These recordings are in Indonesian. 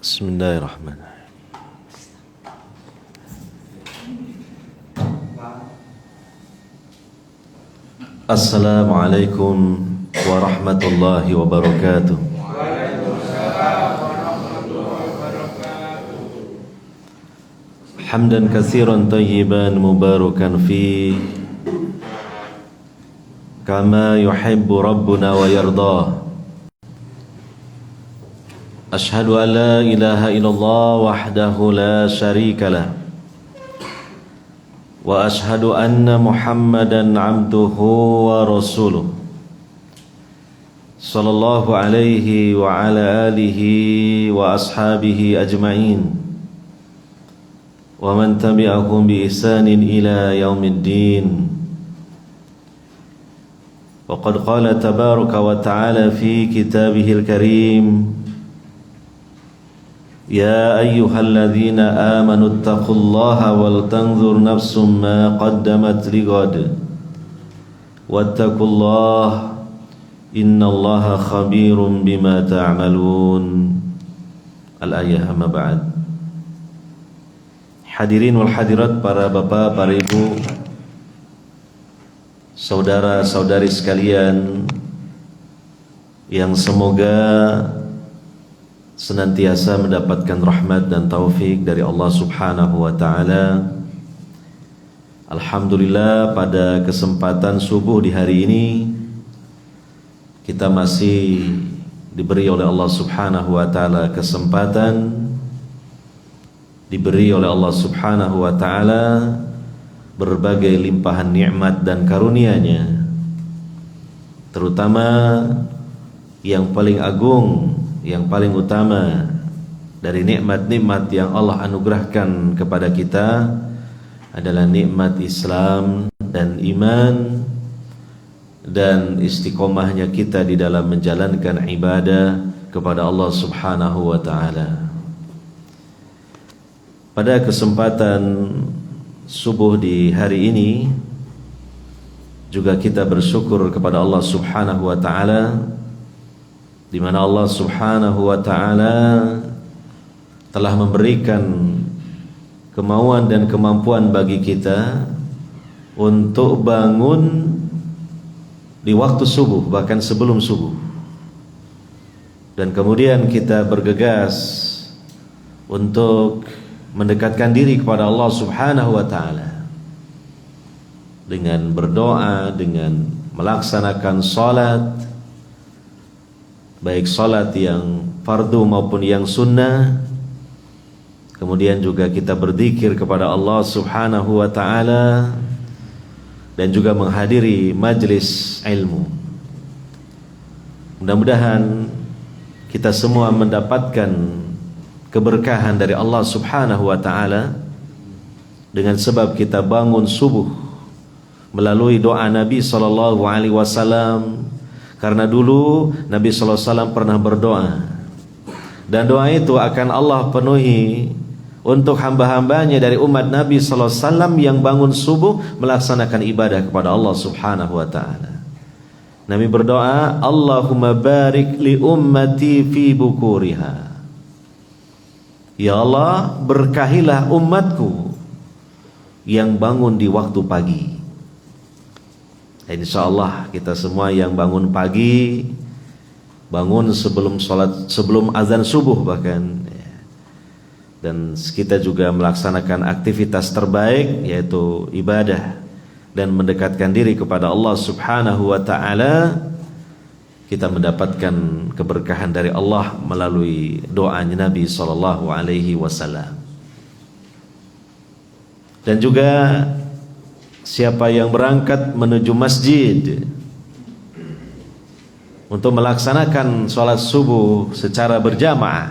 Bismillahirrahmanirrahim. Assalamualaikum warahmatullahi wabarakatuh. Hamdan katsiran tayyiban mubarakan fi kama yuhibbu rabbuna wa yardah. Ashhadu an la ilaha illallah wahdahu la syarika lah wa ashhadu anna Muhammadan abduhu wa rasuluh sallallahu alaihi wa ala alihi wa ashabihi ajma'in wa man tabi'ahum bi ihsanin ila yaumiddin. Wa qad qala tabaraka wa ta'ala fi kitabihil karim: Ya ayyuhalladzina amanu ittaqullaha wal tanzur nafsum ma qaddamat lighad wattaqullaha innallaha khabirum bima ta'malun. Al-ayah, amma ba'd. Hadirin wal hadirat, para bapak, para ibu, saudara-saudari sekalian yang semoga senantiasa mendapatkan rahmat dan taufik dari Allah Subhanahu wa ta'ala. Alhamdulillah, pada kesempatan subuh di hari ini kita masih diberi oleh Allah Subhanahu wa ta'ala kesempatan, diberi oleh Allah Subhanahu wa ta'ala berbagai limpahan nikmat dan karunia-Nya, terutama yang paling agung, yang paling utama dari nikmat-nikmat yang Allah anugerahkan kepada kita adalah nikmat Islam dan iman dan istiqomahnya kita di dalam menjalankan ibadah kepada Allah Subhanahu wa ta'ala. Pada kesempatan subuh di hari ini juga kita bersyukur kepada Allah Subhanahu wa ta'ala, di mana Allah Subhanahu wa ta'ala telah memberikan kemauan dan kemampuan bagi kita untuk bangun di waktu subuh, bahkan sebelum subuh, dan kemudian kita bergegas untuk mendekatkan diri kepada Allah Subhanahu wa ta'ala dengan berdoa, dengan melaksanakan salat, baik salat yang fardu maupun yang sunnah. Kemudian juga kita berzikir kepada Allah Subhanahu wa ta'ala dan juga menghadiri majlis ilmu. Mudah-mudahan kita semua mendapatkan keberkahan dari Allah Subhanahu wa ta'ala dengan sebab kita bangun subuh melalui doa Nabi SAW. Karena dulu Nabi SAW pernah berdoa, dan doa itu akan Allah penuhi untuk hamba-hambanya dari umat Nabi SAW yang bangun subuh melaksanakan ibadah kepada Allah Subhanahu wa ta'ala. Nabi berdoa, Allahumma barik li ummati fi bukuriha. Ya Allah, berkahilah umatku yang bangun di waktu pagi. InsyaAllah kita semua yang bangun pagi, bangun sebelum sholat, sebelum azan subuh bahkan, dan kita juga melaksanakan aktivitas terbaik yaitu ibadah dan mendekatkan diri kepada Allah Subhanahu wa ta'ala, kita mendapatkan keberkahan dari Allah melalui doanya Nabi SAW. Dan juga siapa yang berangkat menuju masjid untuk melaksanakan sholat subuh secara berjamaah,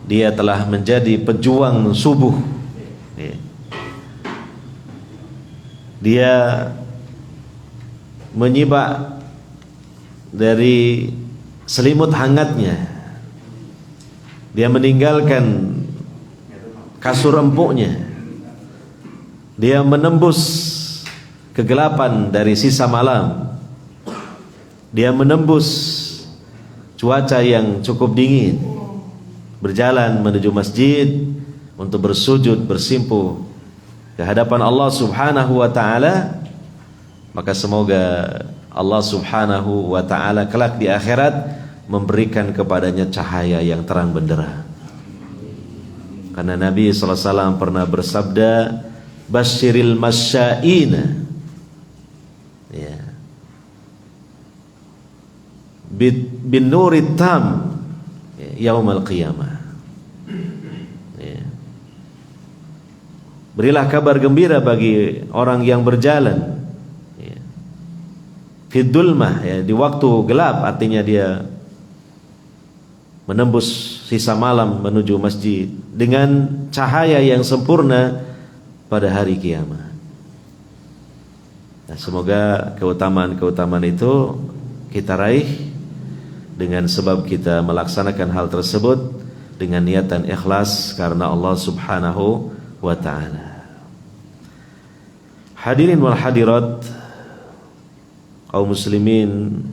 dia telah menjadi pejuang subuh. Dia menyibak dari selimut hangatnya, dia meninggalkan kasur empuknya, dia menembus kegelapan dari sisa malam, dia menembus cuaca yang cukup dingin, berjalan menuju masjid untuk bersujud bersimpuh ke hadapan Allah Subhanahu wa taala. Maka semoga Allah Subhanahu wa taala kelak di akhirat memberikan kepadanya cahaya yang terang benderang. Karena Nabi sallallahu alaihi wasallam pernah bersabda, "Basyiril masya'ina." Ya. Bin nurit tam yaumil qiyamah. Ya. Berilah kabar gembira bagi orang yang berjalan fi dulmah, ya, di waktu gelap, artinya dia menembus sisa malam menuju masjid dengan cahaya yang sempurna pada hari kiamat. Nah, semoga keutamaan-keutamaan itu kita raih dengan sebab kita melaksanakan hal tersebut dengan niat dan ikhlas karena Allah Subhanahu wa ta'ala. Hadirin wal hadirat, kaum muslimin,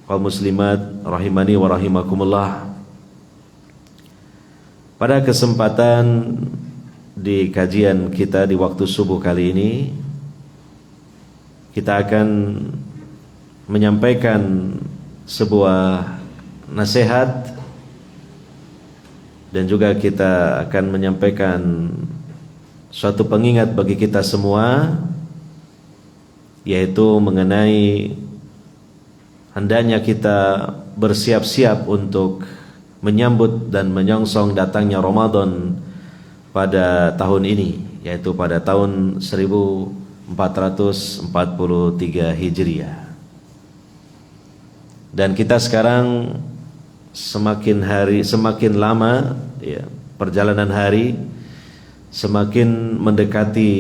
kaum muslimat rahimani wa rahimakumullah. Pada kesempatan di kajian kita di waktu subuh kali ini, kita akan menyampaikan sebuah nasihat dan juga kita akan menyampaikan suatu pengingat bagi kita semua, yaitu mengenai hendaknya kita bersiap-siap untuk menyambut dan menyongsong datangnya Ramadan pada tahun ini, yaitu pada tahun 1443 Hijriah. Dan kita sekarang semakin lama, ya, perjalanan hari semakin mendekati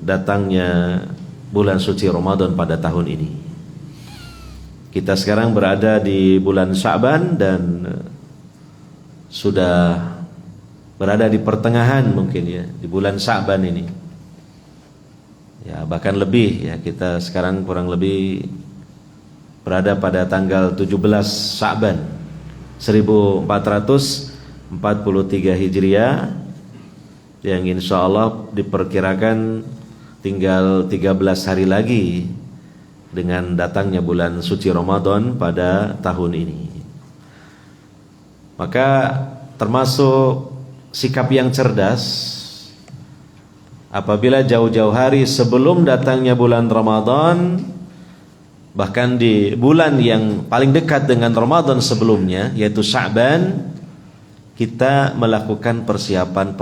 datangnya bulan suci Ramadan pada tahun ini. Kita sekarang berada di bulan Sya'ban dan sudah berada di pertengahan mungkin, ya, di bulan Sya'ban ini. Ya, bahkan lebih, ya, kita sekarang kurang lebih berada pada tanggal 17 Sya'ban 1443 Hijriah, yang insya Allah diperkirakan tinggal 13 hari lagi dengan datangnya bulan suci Ramadan pada tahun ini. Maka termasuk sikap yang cerdas apabila jauh-jauh hari sebelum datangnya bulan Ramadan, bahkan di bulan yang paling dekat dengan Ramadan sebelumnya, yaitu Sya'ban, kita melakukan persiapan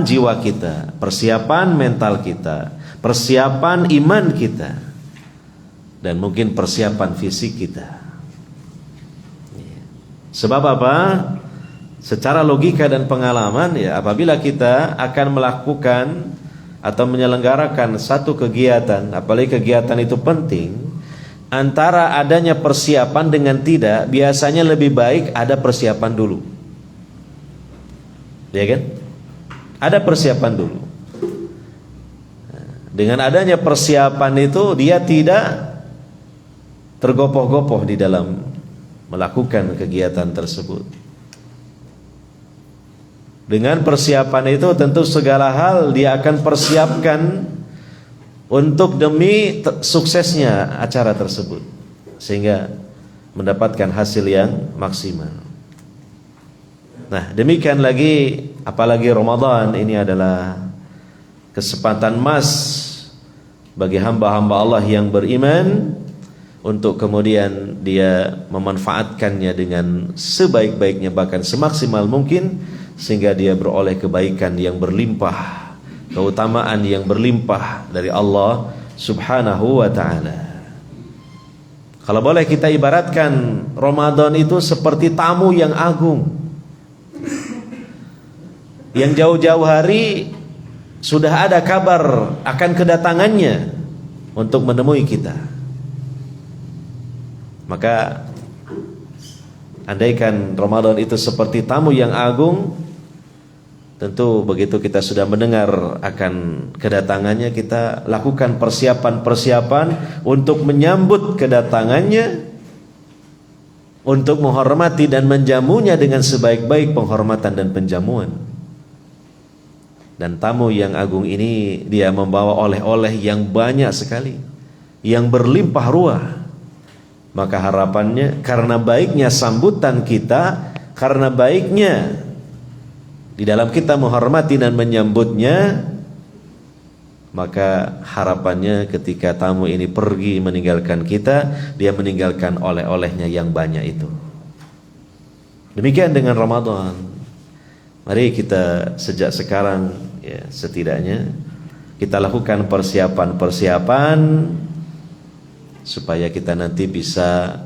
jiwa kita, persiapan mental kita, persiapan iman kita, dan mungkin persiapan fisik kita. Sebab apa? Secara logika dan pengalaman, ya, apabila kita akan melakukan atau menyelenggarakan satu kegiatan, apalagi kegiatan itu penting, antara adanya persiapan dengan tidak, biasanya lebih baik ada persiapan dulu. Ya kan? Ada persiapan dulu. Dengan adanya persiapan itu, dia tidak tergopoh-gopoh di dalam melakukan kegiatan tersebut. Dengan persiapan itu tentu segala hal dia akan persiapkan untuk demi suksesnya acara tersebut, sehingga mendapatkan hasil yang maksimal. Nah, demikian lagi, apalagi Ramadan ini adalah kesempatan emas bagi hamba-hamba Allah yang beriman untuk kemudian dia memanfaatkannya dengan sebaik-baiknya, bahkan semaksimal mungkin, sehingga dia beroleh kebaikan yang berlimpah, keutamaan yang berlimpah dari Allah Subhanahu wa ta'ala. Kalau boleh kita ibaratkan, Ramadan itu seperti tamu yang agung, yang jauh-jauh hari sudah ada kabar akan kedatangannya untuk menemui kita. Maka andaikan Ramadan itu seperti tamu yang agung, tentu begitu kita sudah mendengar akan kedatangannya, kita lakukan persiapan-persiapan untuk menyambut kedatangannya, untuk menghormati dan menjamunya dengan sebaik-baik penghormatan dan penjamuan. Dan tamu yang agung ini dia membawa oleh-oleh yang banyak sekali, yang berlimpah ruah. Maka harapannya karena baiknya sambutan kita, karena baiknya di dalam kita menghormati dan menyambutnya, maka harapannya ketika tamu ini pergi meninggalkan kita, dia meninggalkan oleh-olehnya yang banyak itu. Demikian dengan Ramadan. Mari kita sejak sekarang, ya, setidaknya kita lakukan persiapan-persiapan supaya kita nanti bisa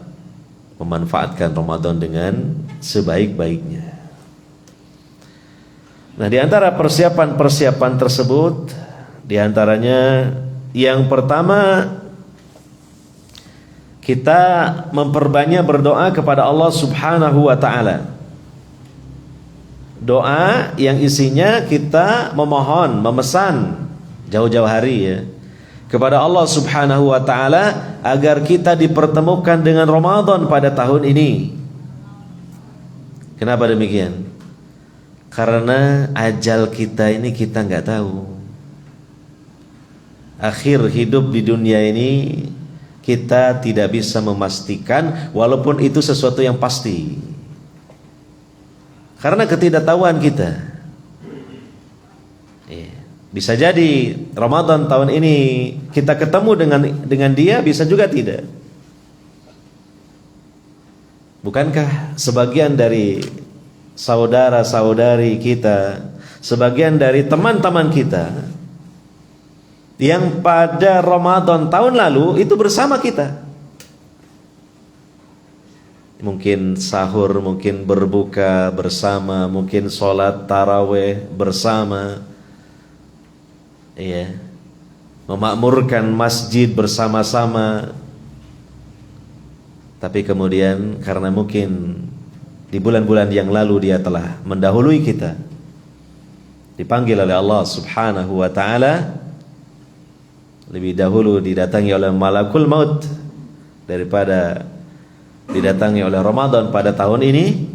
memanfaatkan Ramadan dengan sebaik-baiknya. Nah, di antara persiapan-persiapan tersebut, di antaranya yang pertama, kita memperbanyak berdoa kepada Allah Subhanahu wa ta'ala. Doa yang isinya kita memohon, memesan jauh-jauh hari, ya, kepada Allah Subhanahu wa ta'ala agar kita dipertemukan dengan Ramadan pada tahun ini. Kenapa demikian? Karena ajal kita ini kita nggak tahu. Akhir hidup di dunia ini kita tidak bisa memastikan, walaupun itu sesuatu yang pasti. Karena ketidaktahuan kita. Bisa jadi Ramadan tahun ini kita ketemu dengan dia, bisa juga tidak. Bukankah sebagian dari saudara-saudari kita, sebagian dari teman-teman kita yang pada Ramadan tahun lalu itu bersama kita, mungkin sahur, mungkin berbuka bersama, mungkin sholat taraweh bersama, ya, memakmurkan masjid bersama-sama. Tapi kemudian karena mungkin di bulan-bulan yang lalu dia telah mendahului kita, dipanggil oleh Allah Subhanahu wa ta'ala, lebih dahulu didatangi oleh malakul maut daripada didatangi oleh Ramadan pada tahun ini.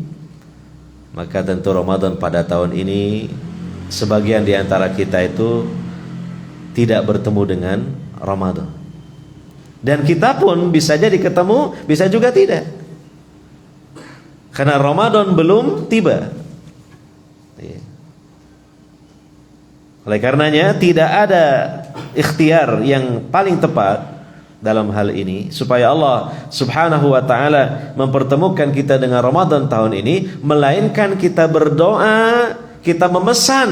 Maka tentu Ramadan pada tahun ini sebagian di antara kita itu tidak bertemu dengan Ramadan. Dan kita pun bisa jadi ketemu, bisa juga tidak, karena Ramadan belum tiba. Oleh karenanya tidak ada ikhtiar yang paling tepat dalam hal ini supaya Allah Subhanahu wa ta'ala mempertemukan kita dengan Ramadan tahun ini, melainkan kita berdoa, kita memesan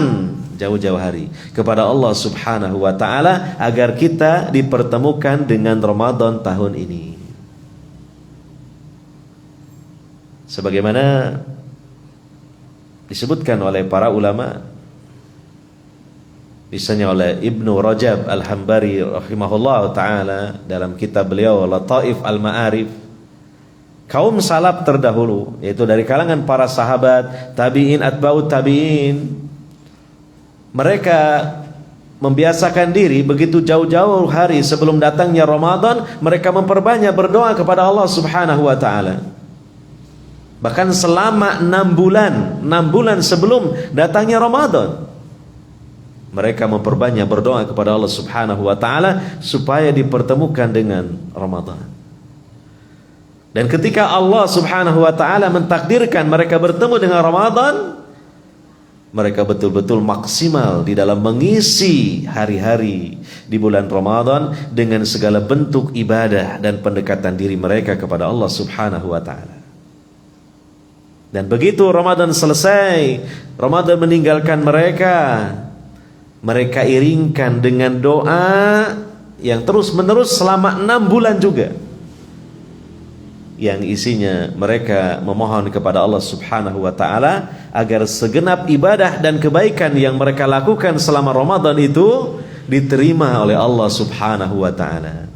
jauh-jauh hari kepada Allah Subhanahu wa ta'ala agar kita dipertemukan dengan Ramadan tahun ini. Sebagaimana disebutkan oleh para ulama, misalnya oleh Ibnu Rajab Al-Hambari rahimahullah ta'ala dalam kitab beliau Lataif Al-Ma'arif, kaum salaf terdahulu, yaitu dari kalangan para sahabat, tabi'in, atba'ut tabi'in, mereka membiasakan diri begitu jauh-jauh hari sebelum datangnya Ramadan, mereka memperbanyak berdoa kepada Allah Subhanahu wa ta'ala. Bahkan selama 6 bulan sebelum datangnya Ramadan, mereka memperbanyak berdoa kepada Allah Subhanahu wa ta'ala supaya dipertemukan dengan Ramadan. Dan ketika Allah Subhanahu wa ta'ala mentakdirkan mereka bertemu dengan Ramadan, mereka betul-betul maksimal di dalam mengisi hari-hari di bulan Ramadan dengan segala bentuk ibadah dan pendekatan diri mereka kepada Allah Subhanahu wa ta'ala. Dan begitu Ramadan selesai, Ramadan meninggalkan mereka, mereka iringkan dengan doa yang terus menerus selama 6 bulan juga, yang isinya mereka memohon kepada Allah Subhanahu wa ta'ala agar segenap ibadah dan kebaikan yang mereka lakukan selama Ramadan itu diterima oleh Allah Subhanahu wa ta'ala.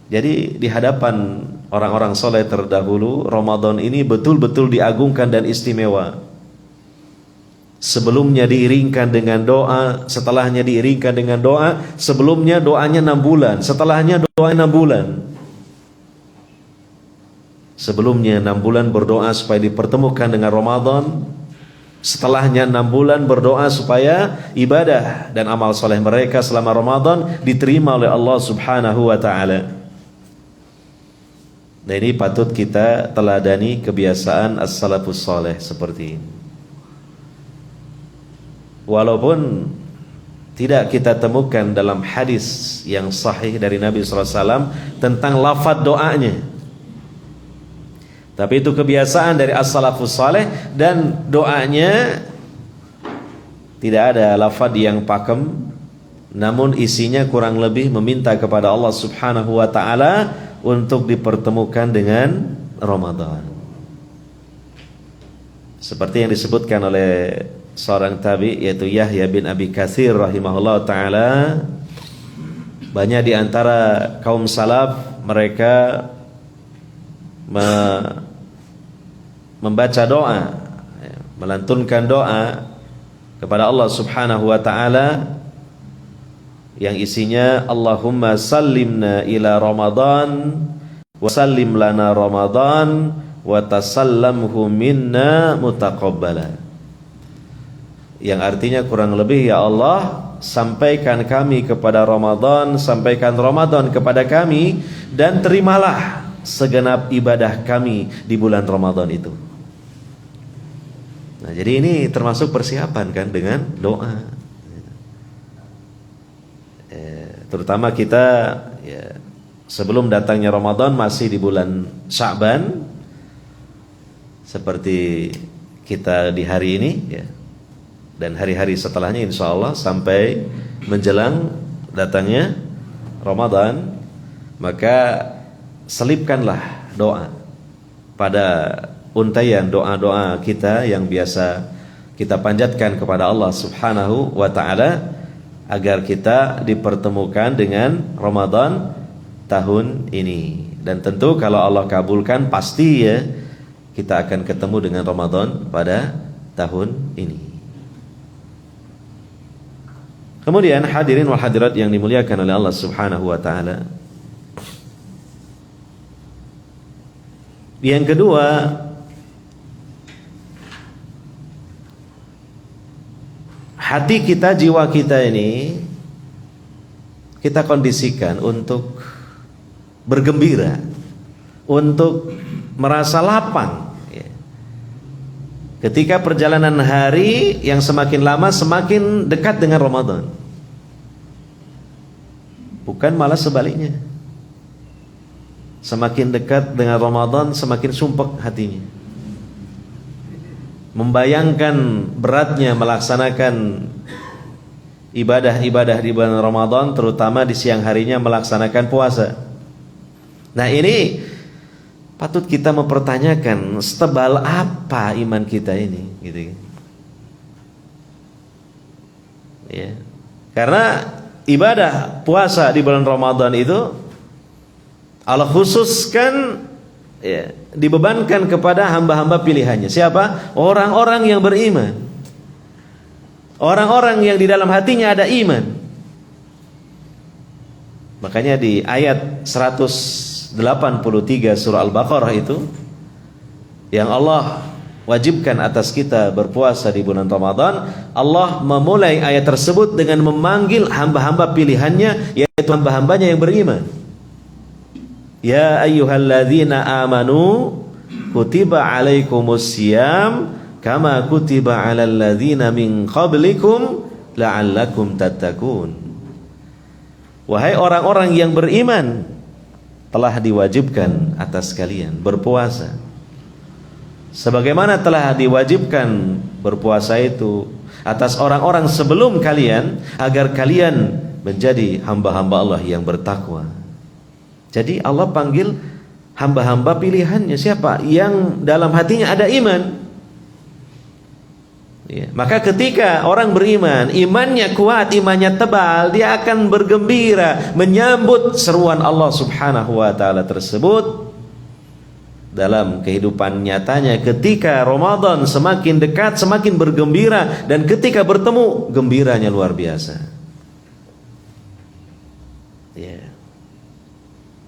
Jadi di hadapan orang-orang soleh terdahulu, Ramadan ini betul-betul diagungkan dan istimewa. Sebelumnya diiringkan dengan doa, setelahnya diiringkan dengan doa. Sebelumnya doanya 6 bulan, setelahnya doa 6 bulan. Sebelumnya 6 bulan berdoa supaya dipertemukan dengan Ramadan. Setelahnya 6 bulan berdoa supaya ibadah dan amal soleh mereka selama Ramadan diterima oleh Allah Subhanahu wa ta'ala. Nah, ini patut kita teladani kebiasaan as-salafus saleh seperti ini. Walaupun tidak kita temukan dalam hadis yang sahih dari Nabi SAW tentang lafaz doanya, tapi itu kebiasaan dari as-salafus saleh, dan doanya tidak ada lafaz yang pakem, namun isinya kurang lebih meminta kepada Allah Subhanahu wa ta'ala untuk dipertemukan dengan Ramadan. Seperti yang disebutkan oleh seorang tabi, yaitu Yahya bin Abi Katsir rahimahullah ta'ala, banyak di antara kaum salaf mereka membaca doa, melantunkan doa kepada Allah Subhanahu wa ta'ala yang isinya Allahumma sallimna ila Ramadan wa sallim lana Ramadan wa tasallamhu minna mutaqabbala, yang artinya kurang lebih, ya Allah, sampaikan kami kepada Ramadan, sampaikan Ramadan kepada kami, dan terimalah segenap ibadah kami di bulan Ramadan itu. Nah, jadi ini termasuk persiapan kan dengan doa. Terutama kita sebelum datangnya Ramadan masih di bulan Sya'ban, seperti kita di hari ini ya, dan hari-hari setelahnya insya Allah sampai menjelang datangnya Ramadan, maka selipkanlah doa pada untaian doa-doa kita yang biasa kita panjatkan kepada Allah Subhanahu wa ta'ala agar kita dipertemukan dengan Ramadan tahun ini. Dan tentu kalau Allah kabulkan, pasti ya kita akan ketemu dengan Ramadan pada tahun ini. Kemudian hadirin wal hadirat yang dimuliakan oleh Allah Subhanahu wa ta'ala, yang kedua, hati kita, jiwa kita ini kita kondisikan untuk bergembira, untuk merasa lapang ketika perjalanan hari yang semakin lama semakin dekat dengan Ramadan. Bukan malah sebaliknya, semakin dekat dengan Ramadan semakin sumpek hatinya, membayangkan beratnya melaksanakan ibadah-ibadah di bulan Ramadan, terutama di siang harinya melaksanakan puasa. Nah, ini patut kita mempertanyakan, setebal apa iman kita ini, gitu ya. Karena ibadah puasa di bulan Ramadan itu Allah khususkan ya, dibebankan kepada hamba-hamba pilihannya. Siapa? Orang-orang yang beriman, orang-orang yang di dalam hatinya ada iman. Makanya di ayat 183 surah Al-Baqarah itu, yang Allah wajibkan atas kita berpuasa di bulan Ramadan, Allah memulai ayat tersebut dengan memanggil hamba-hamba pilihannya, yaitu hamba-hambanya yang beriman. Ya ayyuhalladzina amanu kutiba alaikumus syiyam kama kutiba alal ladzina min qablikum la'allakum tattaqun. Wahai orang-orang yang beriman, telah diwajibkan atas kalian berpuasa sebagaimana telah diwajibkan berpuasa itu atas orang-orang sebelum kalian, agar kalian menjadi hamba-hamba Allah yang bertakwa. Jadi Allah panggil hamba-hamba pilihannya siapa? Yang dalam hatinya ada iman. Ya. Maka ketika orang beriman, imannya kuat, imannya tebal, dia akan bergembira menyambut seruan Allah Subhanahu wa taala tersebut dalam kehidupan nyatanya. Ketika Ramadan semakin dekat, semakin bergembira, dan ketika bertemu, gembiranya luar biasa. Ya.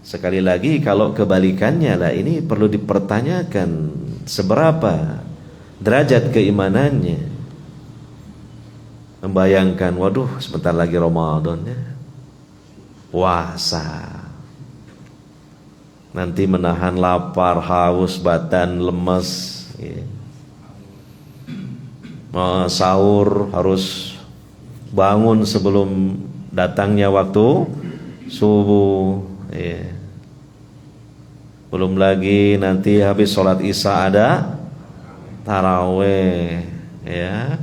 Sekali lagi, kalau kebalikannya lah, ini perlu dipertanyakan seberapa derajat keimanannya. Membayangkan, waduh, sebentar lagi Ramadan ya, puasa, nanti menahan lapar, haus, badan lemes, ya. Sahur harus bangun sebelum datangnya waktu subuh, ya. Belum lagi nanti habis sholat isya ada taraweh, ya,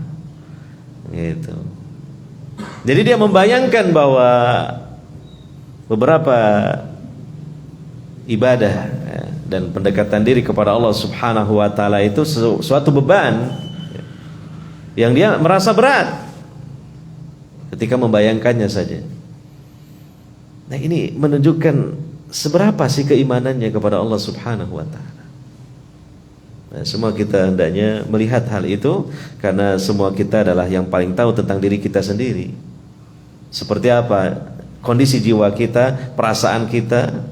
gitu. Jadi dia membayangkan bahwa beberapa ibadah ya, dan pendekatan diri kepada Allah Subhanahu wa taala itu suatu beban yang dia merasa berat ketika membayangkannya saja. Nah, ini menunjukkan seberapa sih keimanannya kepada Allah Subhanahu wa taala. Nah, semua kita hendaknya melihat hal itu, karena semua kita adalah yang paling tahu tentang diri kita sendiri. Seperti apa kondisi jiwa kita, perasaan kita,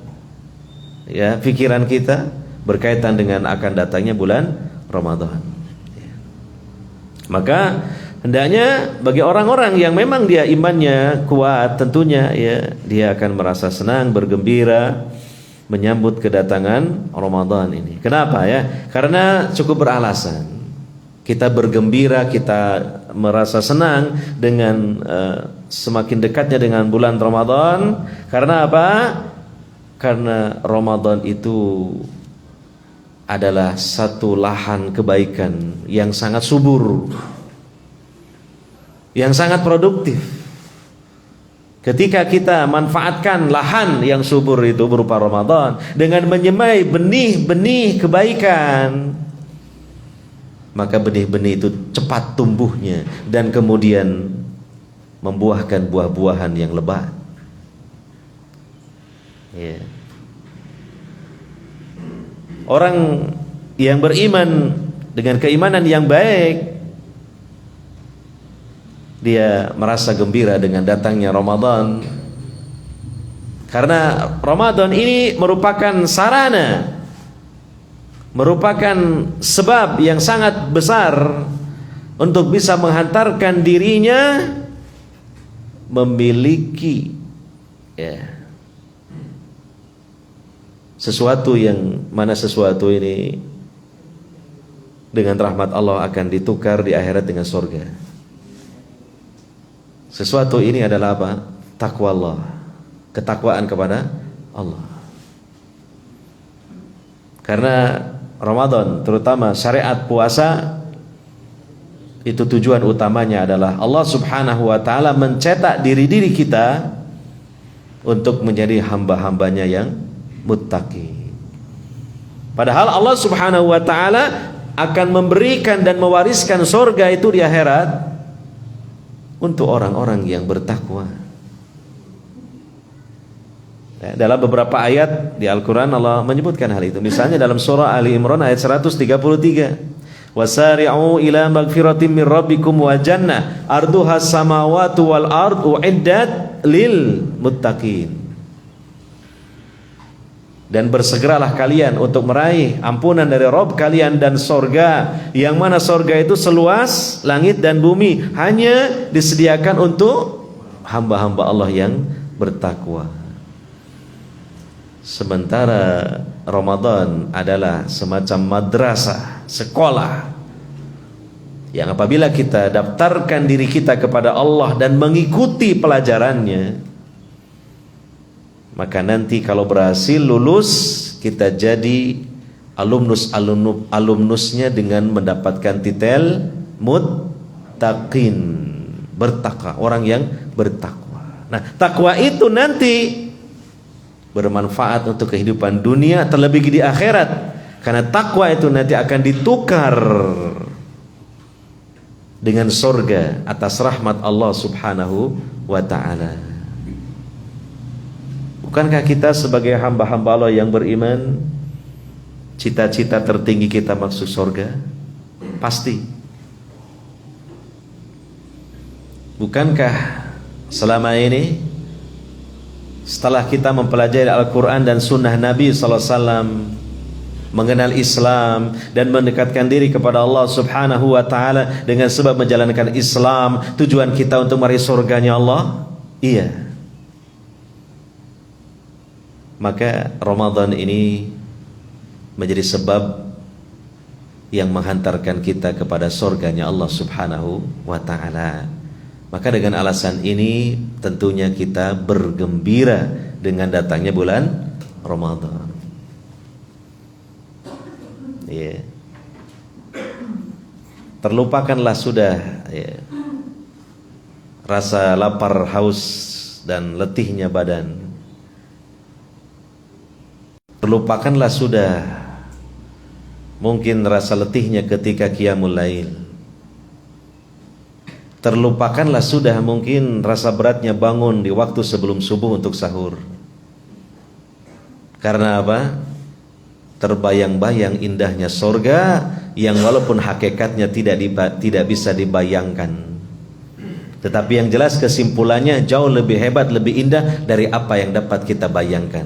ya, pikiran kita berkaitan dengan akan datangnya bulan Ramadan. Maka hendaknya bagi orang-orang yang memang dia imannya kuat, tentunya ya, dia akan merasa senang, bergembira menyambut kedatangan Ramadan ini. Kenapa ya? Karena cukup beralasan. Kita bergembira, kita merasa senang dengan semakin dekatnya dengan bulan Ramadan. Karena apa? Karena Ramadan itu adalah satu lahan kebaikan yang sangat subur, yang sangat produktif. Ketika kita manfaatkan lahan yang subur itu berupa Ramadan dengan menyemai benih-benih kebaikan, maka benih-benih itu cepat tumbuhnya dan kemudian membuahkan buah-buahan yang lebat. Ya. Orang yang beriman dengan keimanan yang baik, dia merasa gembira dengan datangnya Ramadan, karena Ramadan ini merupakan sarana, merupakan sebab yang sangat besar untuk bisa menghantarkan dirinya memiliki ya, sesuatu yang mana sesuatu ini dengan rahmat Allah akan ditukar di akhirat dengan surga. Sesuatu ini adalah apa? Takwa Allah, ketakwaan kepada Allah. Karena Ramadan, terutama syariat puasa, itu tujuan utamanya adalah Allah Subhanahu wa taala mencetak diri-diri kita untuk menjadi hamba-hambanya yang muttaqi. Padahal Allah Subhanahu wa taala akan memberikan dan mewariskan surga itu di akhirat untuk orang-orang yang bertakwa. Dalam beberapa ayat di Al-Quran Allah menyebutkan hal itu. Misalnya dalam surah Ali Imran ayat 133, wasari'u ila magfiratin min rabbikum wa jannah arduha samawati wal ardu uiddat lil muttaqin. Dan bersegeralah kalian untuk meraih ampunan dari Rabb kalian dan sorga, yang mana sorga itu seluas langit dan bumi, hanya disediakan untuk hamba-hamba Allah yang bertakwa. Sementara Ramadan adalah semacam madrasah, sekolah, yang apabila kita daftarkan diri kita kepada Allah dan mengikuti pelajarannya, maka nanti kalau berhasil lulus, kita jadi alumnusnya dengan mendapatkan titel muttaqin, bertakwa, orang yang bertakwa. Nah, takwa itu nanti bermanfaat untuk kehidupan dunia terlebih di akhirat. Karena takwa itu nanti akan ditukar dengan surga atas rahmat Allah Subhanahu wa ta'ala. Bukankah kita sebagai hamba-hamba Allah yang beriman, cita-cita tertinggi kita masuk surga? Pasti. Bukankah selama ini setelah kita mempelajari Al-Quran dan Sunnah Nabi SAW, mengenal Islam dan mendekatkan diri kepada Allah Subhanahu wa ta'ala dengan sebab menjalankan Islam, tujuan kita untuk meraih surganya Allah? Iya. Maka Ramadan ini menjadi sebab yang menghantarkan kita kepada surganya Allah Subhanahu wa ta'ala. Maka dengan alasan ini tentunya kita bergembira dengan datangnya bulan Ramadan. Ya. Terlupakanlah sudah rasa lapar, haus dan letihnya badan. Terlupakanlah sudah mungkin rasa letihnya ketika qiyamul lail. Terlupakanlah sudah mungkin rasa beratnya bangun di waktu sebelum subuh untuk sahur. Karena apa? Terbayang-bayang indahnya surga yang walaupun hakikatnya tidak bisa dibayangkan. Tetapi yang jelas kesimpulannya jauh lebih hebat, lebih indah dari apa yang dapat kita bayangkan.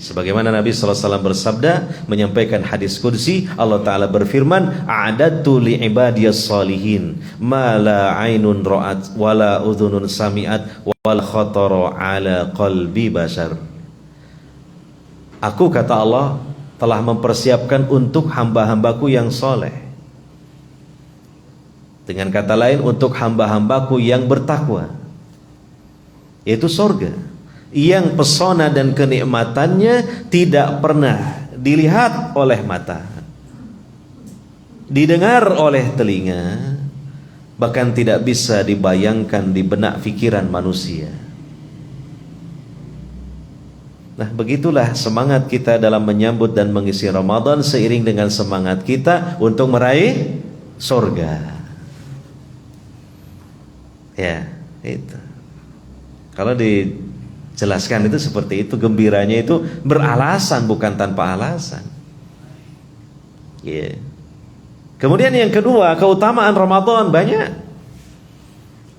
Sebagaimana Nabi SAW bersabda, menyampaikan hadis qudsi, Allah Ta'ala berfirman, a'adatu li'ibadiyas salihin ma la ainun ra'at wa la udhunun sami'at wa la khatara ala qalbi bashar. Aku, kata Allah, telah mempersiapkan untuk hamba-hambaku yang soleh. Dengan kata lain, untuk hamba-hambaku yang bertakwa, yaitu surga yang pesona dan kenikmatannya tidak pernah dilihat oleh mata, didengar oleh telinga, bahkan tidak bisa dibayangkan di benak pikiran manusia. Nah, begitulah semangat kita dalam menyambut dan mengisi Ramadan seiring dengan semangat kita untuk meraih surga. Ya, itu. Kalau dijelaskan itu seperti itu, gembiranya itu beralasan bukan tanpa alasan. Yeah. Kemudian yang kedua, keutamaan Ramadan banyak.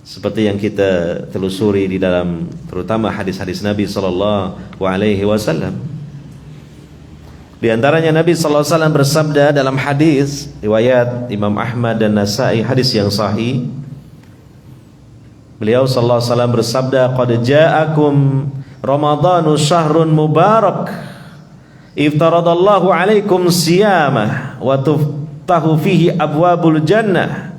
Seperti yang kita telusuri di dalam terutama hadis-hadis Nabi sallallahu alaihi wasallam. Di antaranya Nabi sallallahu alaihi wasallam bersabda dalam hadis riwayat Imam Ahmad dan Nasa'i, hadis yang sahih. Beliau sallallahu alaihi wasallam bersabda, "Qad ja'akum Ramadhanu syahrun mubarak. Iftaradallahu alaikum siyamah wa tuftahu fihi abwabul jannah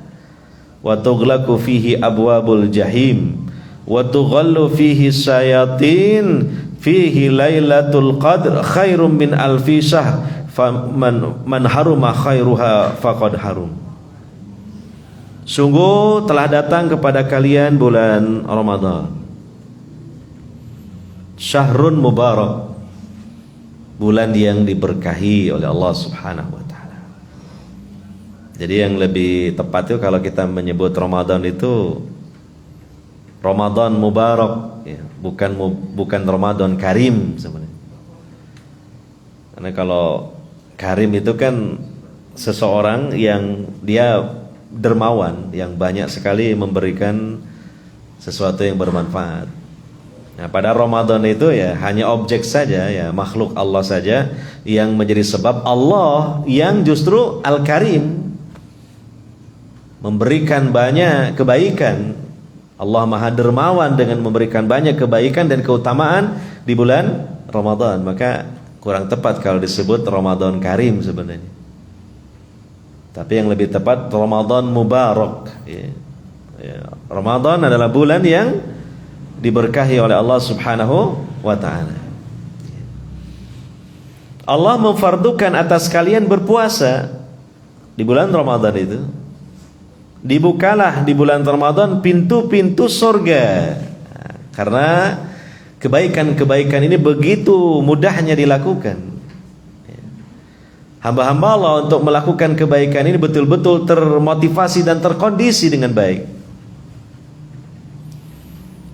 wa tughlaqu fihi abwabul jahim wa tughallu fihi syayatin fihi lailatul qadr khairum min alfi syahr man haruma khairuha faqad harum." Sungguh telah datang kepada kalian bulan Ramadan, syahrun mubarak, bulan yang diberkahi oleh Allah Subhanahu wa ta'ala. Jadi yang lebih tepat itu kalau kita menyebut Ramadan itu Ramadan mubarak, ya, bukan Ramadan karim sebenarnya. Karena kalau karim itu kan seseorang yang dia dermawan, yang banyak sekali memberikan sesuatu yang bermanfaat. Nah, pada Ramadan itu ya hanya objek saja, ya makhluk Allah saja yang menjadi sebab Allah yang justru Al-Karim, memberikan banyak kebaikan. Allah Maha Dermawan dengan memberikan banyak kebaikan dan keutamaan di bulan Ramadan. Maka kurang tepat kalau disebut Ramadan Karim sebenarnya. Tapi yang lebih tepat Ramadan Mubarak, ya. Ya. Ramadan adalah bulan yang diberkahi oleh Allah Subhanahu wa ta'ala. Allah memfardukan atas kalian berpuasa di bulan Ramadan itu dibukalah di bulan Ramadan pintu-pintu surga. Karena kebaikan-kebaikan ini begitu mudahnya dilakukan. Hamba-hamba Allah untuk melakukan kebaikan ini betul-betul termotivasi dan terkondisi dengan baik.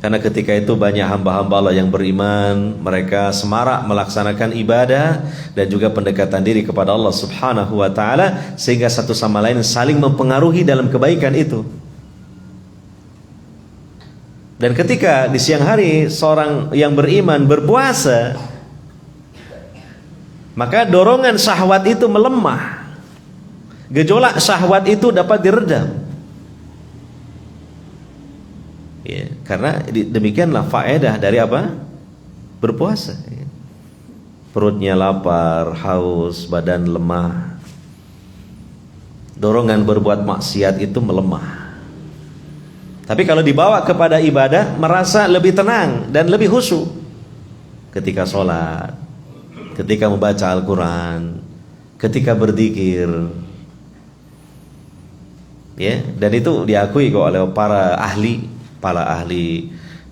Karena ketika itu banyak hamba-hamba Allah yang beriman, mereka semarak melaksanakan ibadah dan juga pendekatan diri kepada Allah Subhanahu wa taala, sehingga satu sama lain saling mempengaruhi dalam kebaikan itu. Dan ketika di siang hari seorang yang beriman berpuasa, maka dorongan syahwat itu melemah. Gejolak syahwat itu dapat diredam. Ya, karena demikianlah faedah dari apa? Berpuasa. Ya. Perutnya lapar, haus, badan lemah. Dorongan berbuat maksiat itu melemah. Tapi kalau dibawa kepada ibadah, merasa lebih tenang dan lebih khusyuk ketika sholat, ketika membaca Al-Quran, ketika berzikir. Ya, dan itu diakui kok oleh para ahli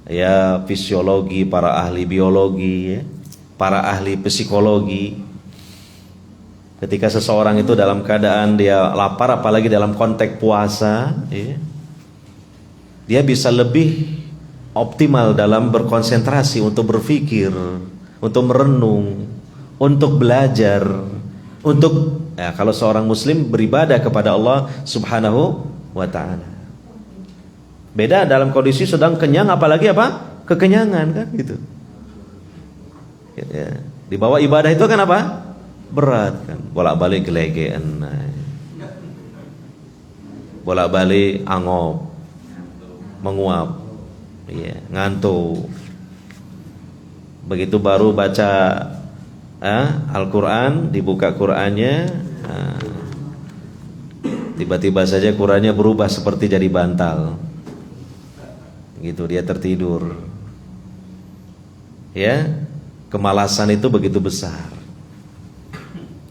ya fisiologi, para ahli biologi, ya, para ahli psikologi. Ketika seseorang itu dalam keadaan dia lapar, apalagi dalam konteks puasa, ya, dia bisa lebih optimal dalam berkonsentrasi untuk berpikir, untuk merenung, untuk belajar, untuk ya, kalau seorang muslim beribadah kepada Allah Subhanahu wa ta'ala. Beda dalam kondisi sedang kenyang, apalagi apa? Kekenyangan kan gitu. Ya. Di bawah ibadah itu kan apa? Berat kan. Bolak-balik gelegean. Bolak-balik angop. Menguap. Ya, ngantuk. Begitu baru baca Al-Quran, dibuka Qurannya, tiba-tiba saja Qurannya berubah seperti jadi bantal. Gitu, dia tertidur. Ya, kemalasan itu begitu besar.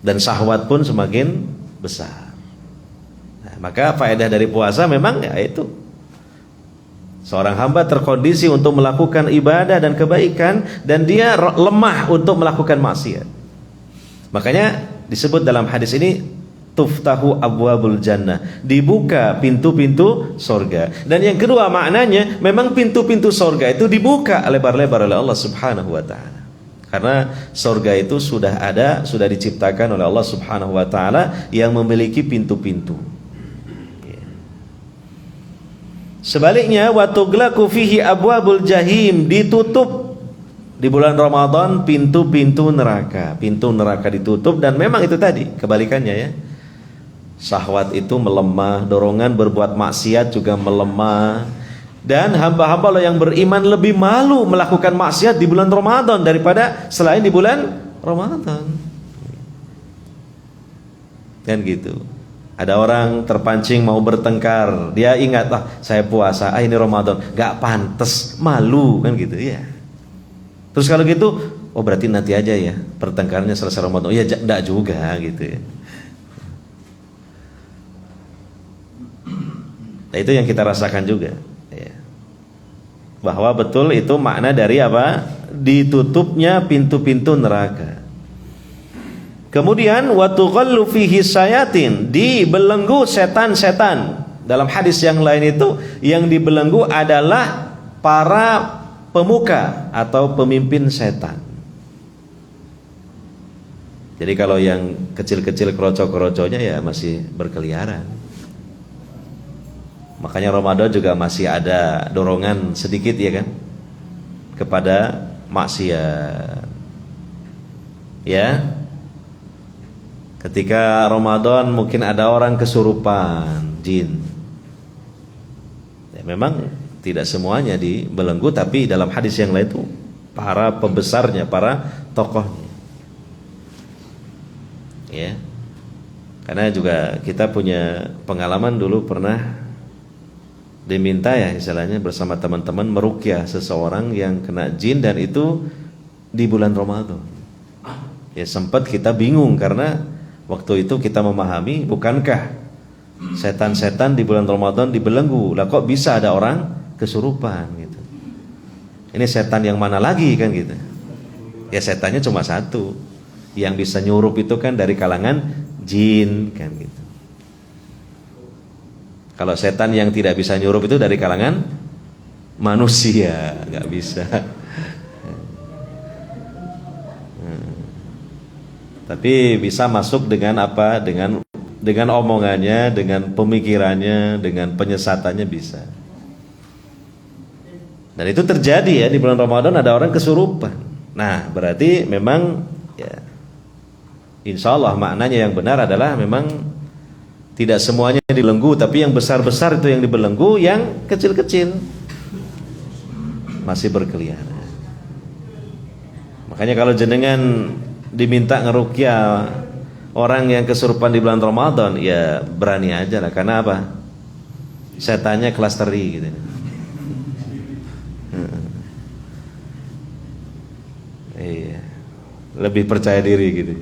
Dan syahwat pun semakin besar. Nah, maka faedah dari puasa memang ya itu. Seorang hamba terkondisi untuk melakukan ibadah dan kebaikan, dan dia lemah untuk melakukan maksiat. Makanya disebut dalam hadis ini tuftahu abwabul jannah, dibuka pintu-pintu surga. Dan yang kedua maknanya, memang pintu-pintu surga itu dibuka lebar-lebar oleh Allah Subhanahu wa taala. Karena surga itu sudah ada, sudah diciptakan oleh Allah Subhanahu wa taala yang memiliki pintu-pintu. Sebaliknya, wa tughlaqu fihi abwabul jahim, ditutup di bulan Ramadan pintu-pintu neraka. Pintu neraka ditutup, dan memang itu tadi kebalikannya ya. Syahwat itu melemah, dorongan berbuat maksiat juga melemah. Dan hamba-hamba Allah yang beriman lebih malu melakukan maksiat di bulan Ramadan daripada selain di bulan Ramadan. Kan gitu. Ada orang terpancing mau bertengkar, dia ingat, saya puasa, ini Ramadan, gak pantas, malu kan gitu ya. Terus kalau gitu, oh berarti nanti aja ya pertengkarannya selesai Ramadan. Oh ya enggak juga gitu ya. Nah, itu yang kita rasakan juga ya. Bahwa betul itu makna dari apa? Ditutupnya pintu-pintu neraka. Kemudian wa tughallu fihi sayatin, dibelenggu setan-setan. Dalam hadis yang lain itu yang dibelenggu adalah para pemuka atau pemimpin setan. Jadi kalau yang kecil-kecil kroco-kroconya ya masih berkeliaran. Makanya Ramadan juga masih ada dorongan sedikit ya kan kepada maksiat. Ya. Ketika Ramadan mungkin ada orang kesurupan jin. Ya, memang tidak semuanya dibelenggu, tapi dalam hadis yang lain itu para pembesarnya, para tokohnya. Ya. Karena juga kita punya pengalaman dulu pernah diminta ya istilahnya bersama teman-teman meruqyah seseorang yang kena jin, dan itu di bulan Ramadan. Ya sempat kita bingung karena waktu itu kita memahami, bukankah Setan-setan di bulan Ramadan dibelenggu. Lah kok bisa ada orang kesurupan gitu. Ini setan yang mana lagi kan gitu. Ya setannya cuma satu. Yang bisa nyurup itu kan dari kalangan jin kan gitu. Kalau setan yang tidak bisa nyurup itu dari kalangan manusia, nggak bisa. Tapi bisa masuk dengan apa? Dengan omongannya, dengan pemikirannya, dengan penyesatannya bisa. Dan itu terjadi ya di bulan Ramadan ada orang kesurupan. Nah berarti memang ya, insya Allah maknanya yang benar adalah memang tidak semuanya dibelenggu, tapi yang besar-besar itu yang dibelenggu, yang kecil-kecil masih berkeliaran. Makanya kalau jenengan diminta ngeruqyah orang yang kesurupan di bulan Ramadan, ya berani aja lah. Karena apa? Setannya klasteri gitu. Iya, lebih percaya diri gitu.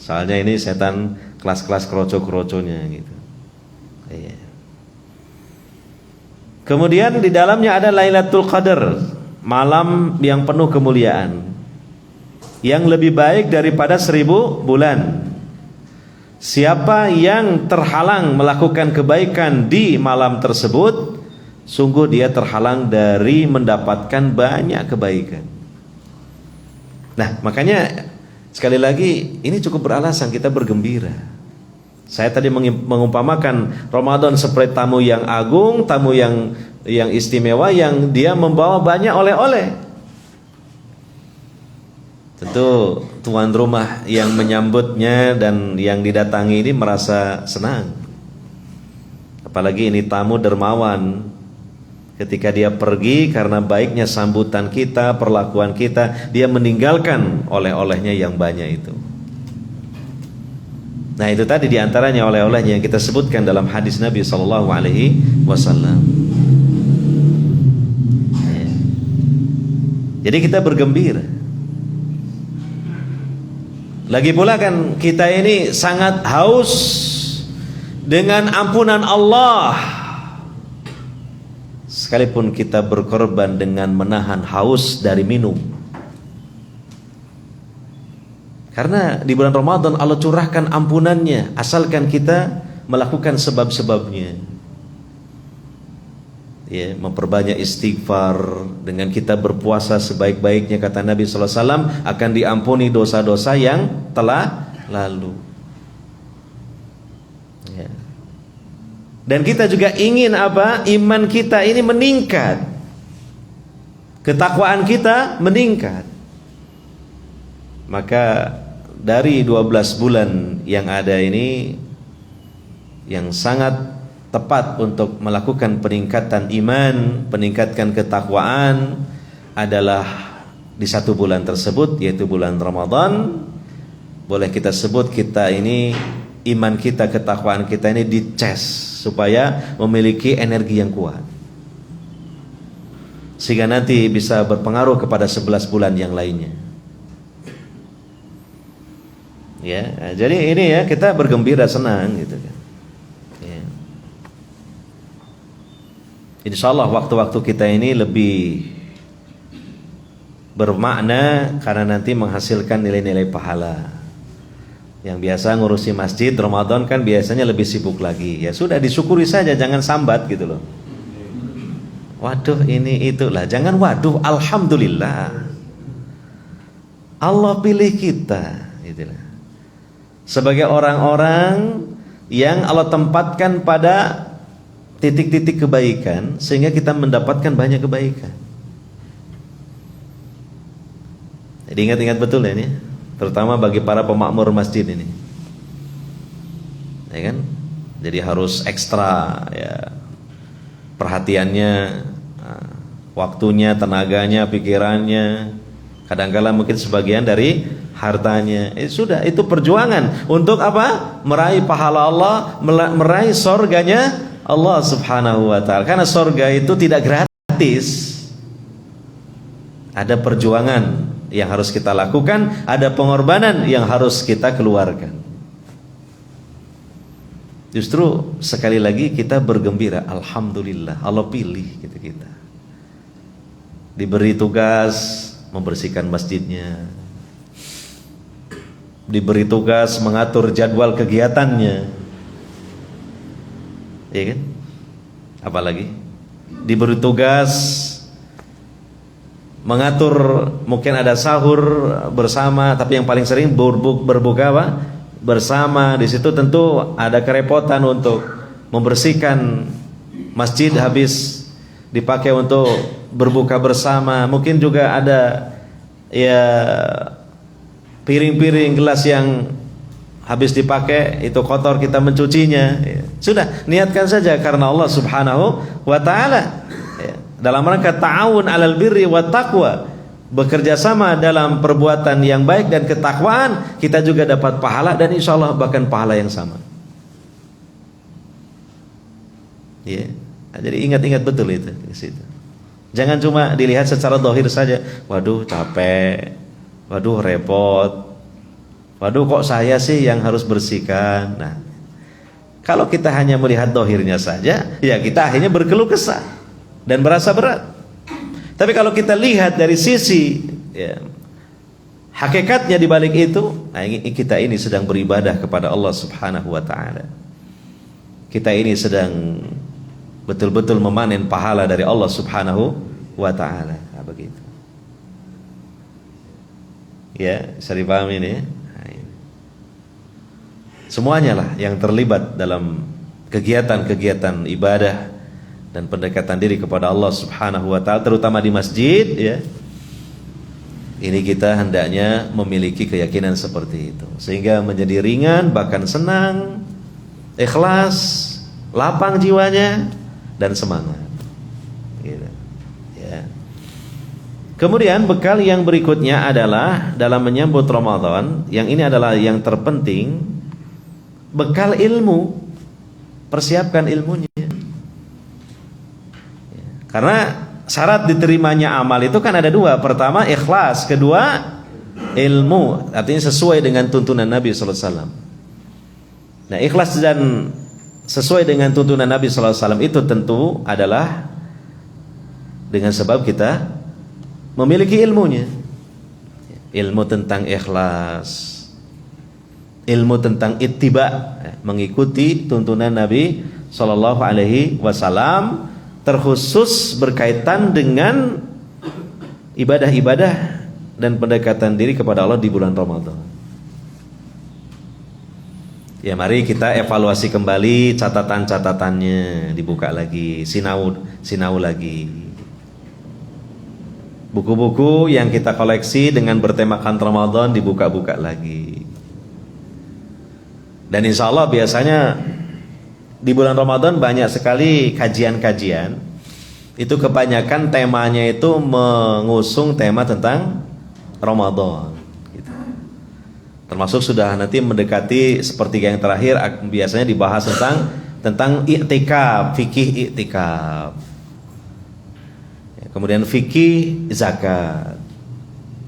Soalnya ini setan kelas-kelas kroco-kroconya gitu. Iya. Kemudian di dalamnya ada Lailatul Qadar, malam yang penuh kemuliaan, yang lebih baik daripada 1000 bulan. Siapa yang terhalang melakukan kebaikan di malam tersebut, sungguh dia terhalang dari mendapatkan banyak kebaikan. Nah, makanya sekali lagi ini cukup beralasan kita bergembira. Saya tadi mengumpamakan Ramadan seperti tamu yang agung, tamu yang istimewa, yang dia membawa banyak oleh-oleh. Tentu tuan rumah yang menyambutnya dan yang didatangi ini merasa senang. Apalagi ini tamu dermawan. Ketika dia pergi, karena baiknya sambutan kita, perlakuan kita, dia meninggalkan oleh-olehnya yang banyak itu. Nah itu tadi diantaranya oleh-olehnya yang kita sebutkan dalam hadis Nabi SAW. Jadi kita bergembira. Lagi pula kan kita ini sangat haus dengan ampunan Allah. Sekalipun kita berkorban dengan menahan haus dari minum. Karena di bulan Ramadan Allah curahkan ampunannya, asalkan kita melakukan sebab-sebabnya. Ya, memperbanyak istighfar, dengan kita berpuasa sebaik-baiknya, kata Nabi SAW, akan diampuni dosa-dosa yang telah lalu. Ya. Dan kita juga ingin apa? Iman kita ini meningkat, ketakwaan kita meningkat. Maka dari 12 bulan yang ada ini, yang sangat tepat untuk melakukan peningkatan iman, peningkatkan ketakwaan adalah di satu bulan tersebut, yaitu bulan Ramadan. Boleh kita sebut kita ini, iman kita, ketakwaan kita ini dicas supaya memiliki energi yang kuat, sehingga nanti bisa berpengaruh kepada 11 bulan yang lainnya. Ya, jadi ini ya, kita bergembira, senang gitu kan. Ya. Insyaallah waktu-waktu kita ini lebih bermakna karena nanti menghasilkan nilai-nilai pahala. Yang biasa ngurusi masjid Ramadan kan biasanya lebih sibuk lagi. Ya sudah, disyukuri saja, jangan sambat gitu loh. Waduh ini itulah, jangan waduh, alhamdulillah. Allah pilih kita, itulah. Sebagai orang-orang yang Allah tempatkan pada titik-titik kebaikan, sehingga kita mendapatkan banyak kebaikan. Jadi ingat-ingat betul ya ini, terutama bagi para pemakmur masjid ini, ya kan? Jadi harus ekstra ya perhatiannya, waktunya, tenaganya, pikirannya, kadang-kala mungkin sebagian dari hartanya. Sudah, itu perjuangan untuk apa? Meraih pahala Allah, meraih surganya Allah Subhanahu wa ta'ala. Karena surga itu tidak gratis. Ada perjuangan yang harus kita lakukan, ada pengorbanan yang harus kita keluarkan. Justru sekali lagi kita bergembira, alhamdulillah Allah pilih gitu kita. Diberi tugas membersihkan masjidnya, diberi tugas mengatur jadwal kegiatannya, ya kan? Apalagi diberi tugas mengatur, mungkin ada sahur bersama, tapi yang paling sering berbuka apa? Bersama. Di situ tentu ada kerepotan untuk membersihkan masjid habis dipakai untuk berbuka bersama. Mungkin juga ada ya piring-piring, gelas yang habis dipakai itu kotor, kita mencucinya. Sudah, niatkan saja karena Allah Subhanahu wa taala. Dalam rangka ta'awun 'alal birri wat taqwa, bekerja sama dalam perbuatan yang baik dan ketakwaan, kita juga dapat pahala dan insyaallah bahkan pahala yang sama. Ya. Jadi ingat-ingat betul itu di situ. Jangan cuma dilihat secara zahir saja. Waduh capek, waduh repot, waduh kok saya sih yang harus bersihkan. Nah, kalau kita hanya melihat zahirnya saja, ya kita akhirnya berkeluh kesah dan berasa berat. Tapi kalau kita lihat dari sisi ya, hakikatnya di balik itu, nah, kita ini sedang beribadah kepada Allah Subhanahu wa taala. Kita ini sedang betul-betul memanen pahala dari Allah Subhanahu wa taala. Nah, begitu. Ya, bisa dipahami ini. Nah, ini. Semuanya lah yang terlibat dalam kegiatan-kegiatan ibadah dan pendekatan diri kepada Allah Subhanahu wa taala, terutama di masjid ya. Ini kita hendaknya memiliki keyakinan seperti itu sehingga menjadi ringan, bahkan senang, ikhlas, lapang jiwanya dan semangat. Gitu. Ya. Kemudian bekal yang berikutnya adalah dalam menyambut Ramadan, yang ini adalah yang terpenting, bekal ilmu. Persiapkan ilmunya. Karena syarat diterimanya amal itu kan ada dua. Pertama ikhlas, kedua ilmu. Artinya sesuai dengan tuntunan Nabi sallallahu alaihi wasallam. Nah, ikhlas dan sesuai dengan tuntunan Nabi sallallahu alaihi wasallam itu tentu adalah dengan sebab kita memiliki ilmunya. Ilmu tentang ikhlas, ilmu tentang ittiba, mengikuti tuntunan Nabi sallallahu alaihi wasallam, terkhusus berkaitan dengan ibadah-ibadah dan pendekatan diri kepada Allah di bulan Ramadan. Ya, mari kita evaluasi kembali catatan-catatannya, dibuka lagi, sinau lagi. Buku-buku yang kita koleksi dengan bertemakan Ramadan dibuka-buka lagi. Dan insya Allah biasanya di bulan Ramadan banyak sekali kajian-kajian. Itu kebanyakan temanya itu mengusung tema tentang Ramadan gitu. Termasuk sudah nanti mendekati sepertiga yang terakhir, biasanya dibahas tentang i'tikaf, fikih i'tikaf. Kemudian fikih zakat,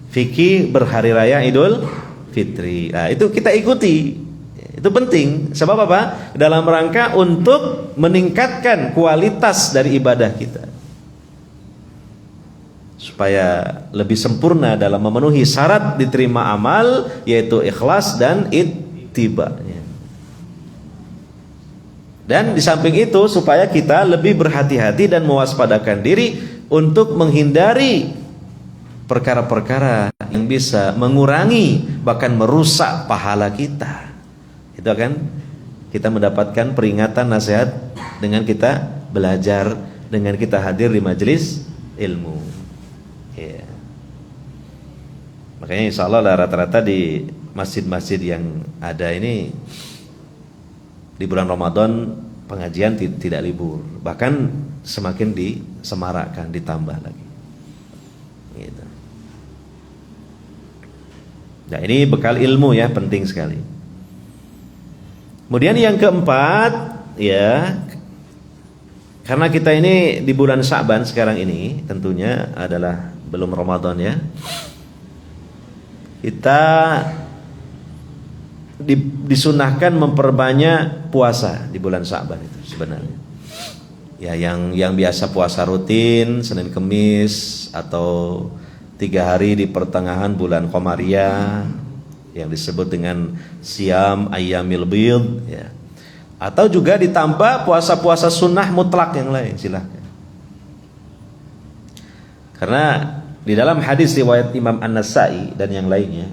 fikih berhari raya Idul Fitri. Nah, itu kita ikuti. Itu penting. Sebab apa? Dalam rangka untuk meningkatkan kualitas dari ibadah kita, supaya lebih sempurna dalam memenuhi syarat diterima amal, yaitu ikhlas dan ittiba'nya. Dan di samping itu supaya kita lebih berhati-hati dan mewaspadakan diri untuk menghindari perkara-perkara yang bisa mengurangi bahkan merusak pahala kita. Itu akan kita mendapatkan peringatan, nasihat dengan kita belajar, dengan kita hadir di majelis ilmu. Ya. Makanya insya Allah rata-rata di masjid-masjid yang ada ini di bulan Ramadan pengajian tidak libur, bahkan semakin disemarakkan, ditambah lagi. Gitu. Nah, ini bekal ilmu ya, penting sekali. Kemudian yang keempat ya, karena kita ini di bulan Sya'ban sekarang ini tentunya adalah belum Ramadan ya, kita disunahkan memperbanyak puasa di bulan Sya'ban itu sebenarnya. Ya, yang biasa puasa rutin Senin Kemis atau 3 hari di pertengahan bulan Qamariyah yang disebut dengan Siyam Ayyamil Bid, ya. Atau juga ditambah puasa-puasa sunnah mutlak yang lain, silahkan. Karena di dalam hadis riwayat Imam An-Nasa'i dan yang lainnya,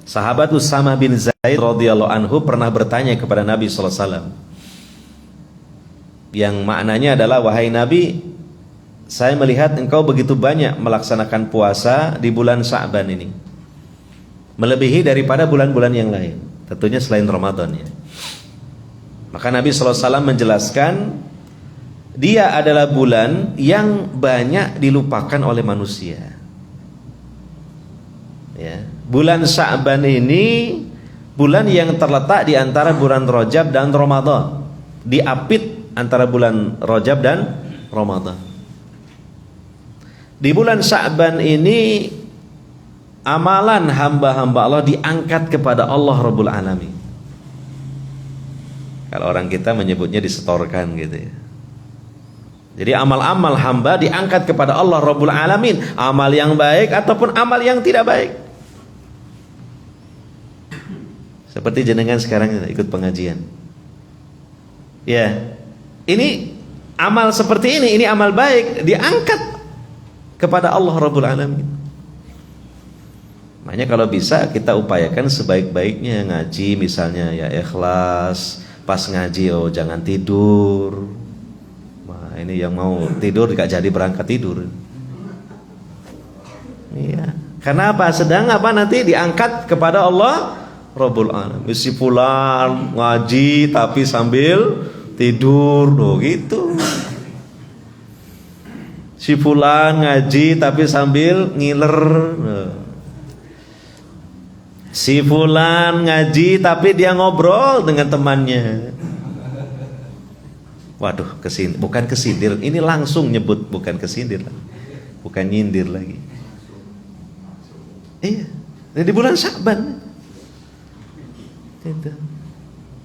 sahabat Usamah bin Zaid radhiyallahu anhu pernah bertanya kepada Nabi sallallahu alaihi wasallam, yang maknanya adalah, wahai Nabi, saya melihat engkau begitu banyak melaksanakan puasa di bulan Sya'ban ini, melebihi daripada bulan-bulan yang lain, tentunya selain Ramadan, ya. Maka Nabi sallallahu alaihi wasallam menjelaskan, dia adalah bulan yang banyak dilupakan oleh manusia, ya. Bulan Sya'ban ini bulan yang terletak di antara bulan Rajab dan Ramadan, diapit antara bulan Rajab dan Ramadan. Di bulan Sya'ban ini amalan hamba-hamba Allah diangkat kepada Allah Rabbul Alamin. Kalau orang kita menyebutnya disetorkan gitu, ya. Jadi amal-amal hamba diangkat kepada Allah Rabbul Alamin, amal yang baik ataupun amal yang tidak baik. Seperti jenengan sekarang ikut pengajian, ya, ini amal seperti ini amal baik, diangkat kepada Allah Rabbul Alamin. Makanya kalau bisa kita upayakan sebaik-baiknya ngaji, misalnya ya ikhlas, pas ngaji jangan tidur. Wah, ini yang mau tidur gak jadi berangkat tidur. Iya. Karena apa? Sedang apa nanti diangkat kepada Allah Rabbul Alamin. Si fulan ngaji tapi sambil tidur, gitu. Si fulan ngaji tapi sambil ngiler. Si fulan ngaji tapi dia ngobrol dengan temannya. Waduh, bukan kesindir. Ini langsung nyebut, bukan kesindir, bukan nyindir lagi. Iya, di bulan Sya'ban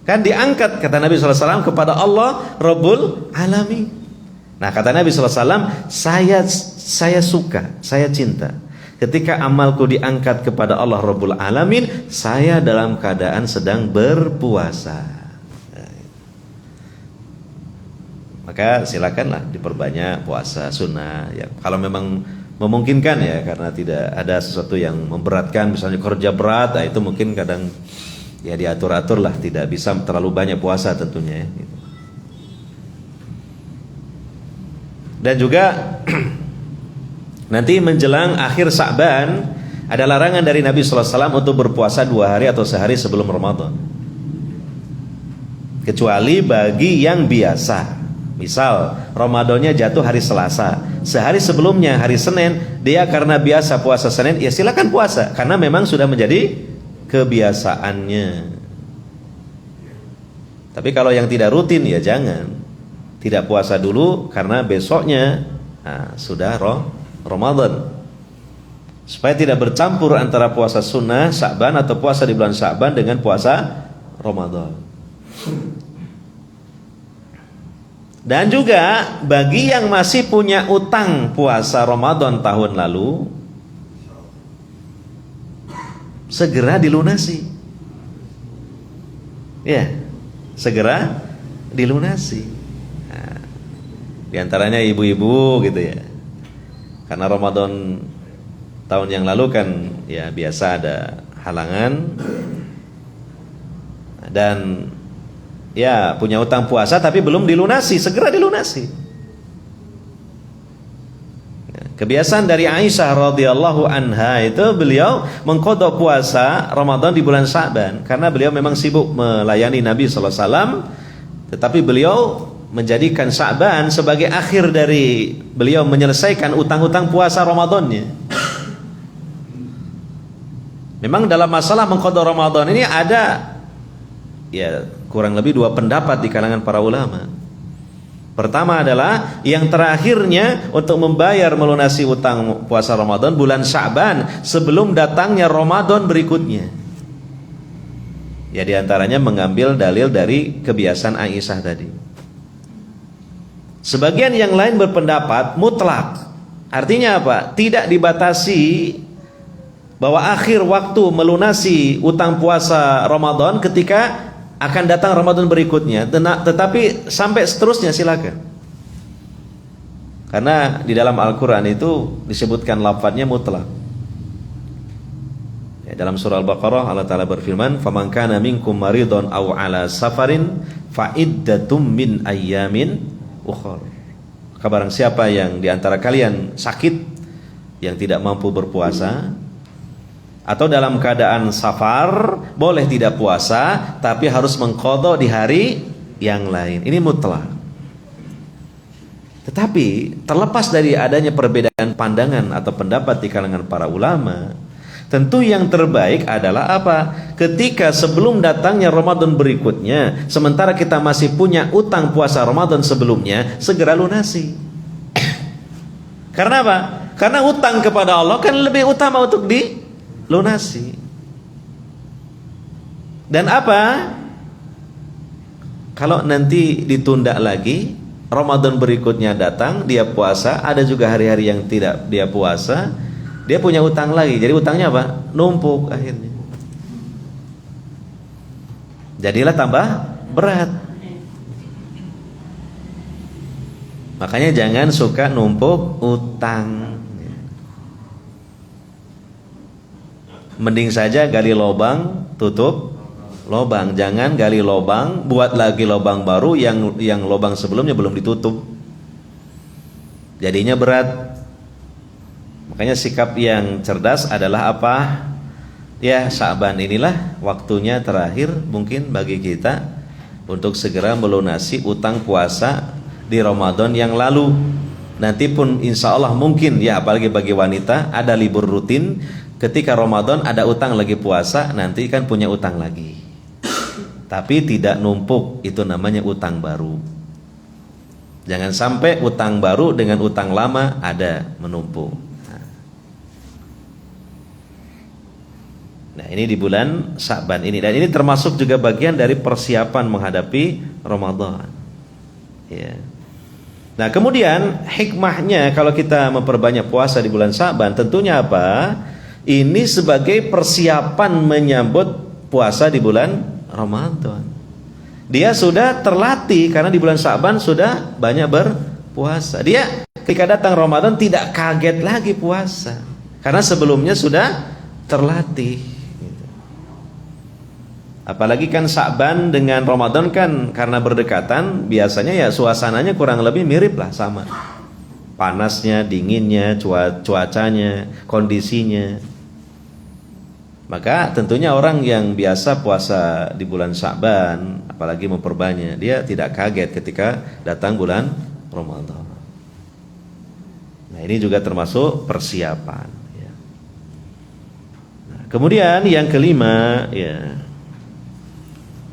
kan diangkat, kata Nabi SAW, kepada Allah Rabbul Alamin. Nah, kata Nabi SAW, saya suka, saya cinta ketika amalku diangkat kepada Allah Rabbul Alamin, saya dalam keadaan sedang berpuasa. Maka silakanlah diperbanyak puasa sunnah, ya, kalau memang memungkinkan, ya, karena tidak ada sesuatu yang memberatkan, misalnya kerja berat, itu mungkin kadang ya diatur-atur lah, tidak bisa terlalu banyak puasa tentunya, ya, gitu. Dan juga nanti menjelang akhir Sya'ban ada larangan dari Nabi SAW untuk berpuasa 2 hari atau sehari sebelum Ramadan, kecuali bagi yang biasa. Misal Ramadannya jatuh hari Selasa, sehari sebelumnya hari Senin, dia karena biasa puasa Senin, ya silakan puasa, karena memang sudah menjadi kebiasaannya. Tapi kalau yang tidak rutin, ya jangan, tidak puasa dulu karena besoknya sudah Ramadan, supaya tidak bercampur antara puasa sunnah Sya'ban atau puasa di bulan Sya'ban dengan puasa Ramadan. Dan juga bagi yang masih punya utang puasa Ramadan tahun lalu, segera dilunasi. Ya, segera dilunasi. Nah, di antaranya ibu-ibu gitu, ya. Karena Ramadan tahun yang lalu kan ya biasa ada halangan, dan ya punya utang puasa tapi belum dilunasi, segera dilunasi. Kebiasaan dari Aisyah radhiyallahu anha itu beliau mengqadha puasa Ramadan di bulan Sya'ban karena beliau memang sibuk melayani Nabi sallallahu alaihi wasallam, tetapi beliau menjadikan Sya'ban sebagai akhir dari beliau menyelesaikan utang-utang puasa Ramadannya. Memang dalam masalah mengqadha Ramadan ini ada ya kurang lebih 2 pendapat di kalangan para ulama. Pertama adalah yang terakhirnya untuk membayar melunasi utang puasa Ramadan bulan Sya'ban sebelum datangnya Ramadan berikutnya. Ya diantaranya mengambil dalil dari kebiasaan Aisyah tadi. Sebagian yang lain berpendapat mutlak. Artinya apa? Tidak dibatasi bahwa akhir waktu melunasi utang puasa Ramadan ketika akan datang Ramadan berikutnya, tetapi sampai seterusnya silakan. Karena di dalam Al-Quran itu disebutkan lafadznya mutlak. Ya, dalam surah Al-Baqarah Allah Ta'ala berfirman, "Faman kana minkum maridun aw ala safarin fa iddatum min ayyamin ukhra." Barang siapa yang di antara kalian sakit, yang tidak mampu berpuasa, atau dalam keadaan safar, boleh tidak puasa tapi harus mengqadha di hari yang lain. Ini mutlak. Tetapi terlepas dari adanya perbedaan pandangan atau pendapat di kalangan para ulama, tentu yang terbaik adalah apa? Ketika sebelum datangnya Ramadan berikutnya, sementara kita masih punya utang puasa Ramadan sebelumnya, segera lunasi. Karena apa? Karena utang kepada Allah kan lebih utama untuk dilunasi. Dan apa? Kalau nanti ditunda lagi, Ramadan berikutnya datang, dia puasa, ada juga hari-hari yang tidak dia puasa, dia punya utang lagi. Jadi utangnya apa? Numpuk akhirnya. Jadilah tambah berat. Makanya jangan suka numpuk utang. Mending saja gali lubang, tutup lubang. Jangan gali lubang, buat lagi lubang baru yang lubang sebelumnya belum ditutup. Jadinya berat. Makanya sikap yang cerdas adalah apa? Ya, Sya'ban inilah waktunya terakhir mungkin bagi kita untuk segera melunasi utang puasa di Ramadan yang lalu. Nanti pun insya Allah mungkin ya, apalagi bagi wanita ada libur rutin, ketika Ramadan ada utang lagi puasa, nanti kan punya utang lagi. Tapi tidak numpuk, itu namanya utang baru. Jangan sampai utang baru dengan utang lama ada menumpuk. Nah, ini di bulan Sya'ban ini, dan ini termasuk juga bagian dari persiapan menghadapi Ramadan. Ya. Nah, kemudian hikmahnya kalau kita memperbanyak puasa di bulan Sya'ban, tentunya apa? Ini sebagai persiapan menyambut puasa di bulan Ramadan. Dia sudah terlatih karena di bulan Sya'ban sudah banyak berpuasa. Dia ketika datang Ramadan tidak kaget lagi puasa, karena sebelumnya sudah terlatih. Apalagi kan Sya'ban dengan Ramadan kan karena berdekatan, biasanya ya suasananya kurang lebih mirip lah, sama. Panasnya, dinginnya, cuacanya, kondisinya. Maka tentunya orang yang biasa puasa di bulan Sya'ban, apalagi memperbanyak, dia tidak kaget ketika datang bulan Ramadan. Nah, ini juga termasuk persiapan ya. Nah, kemudian yang kelima ya,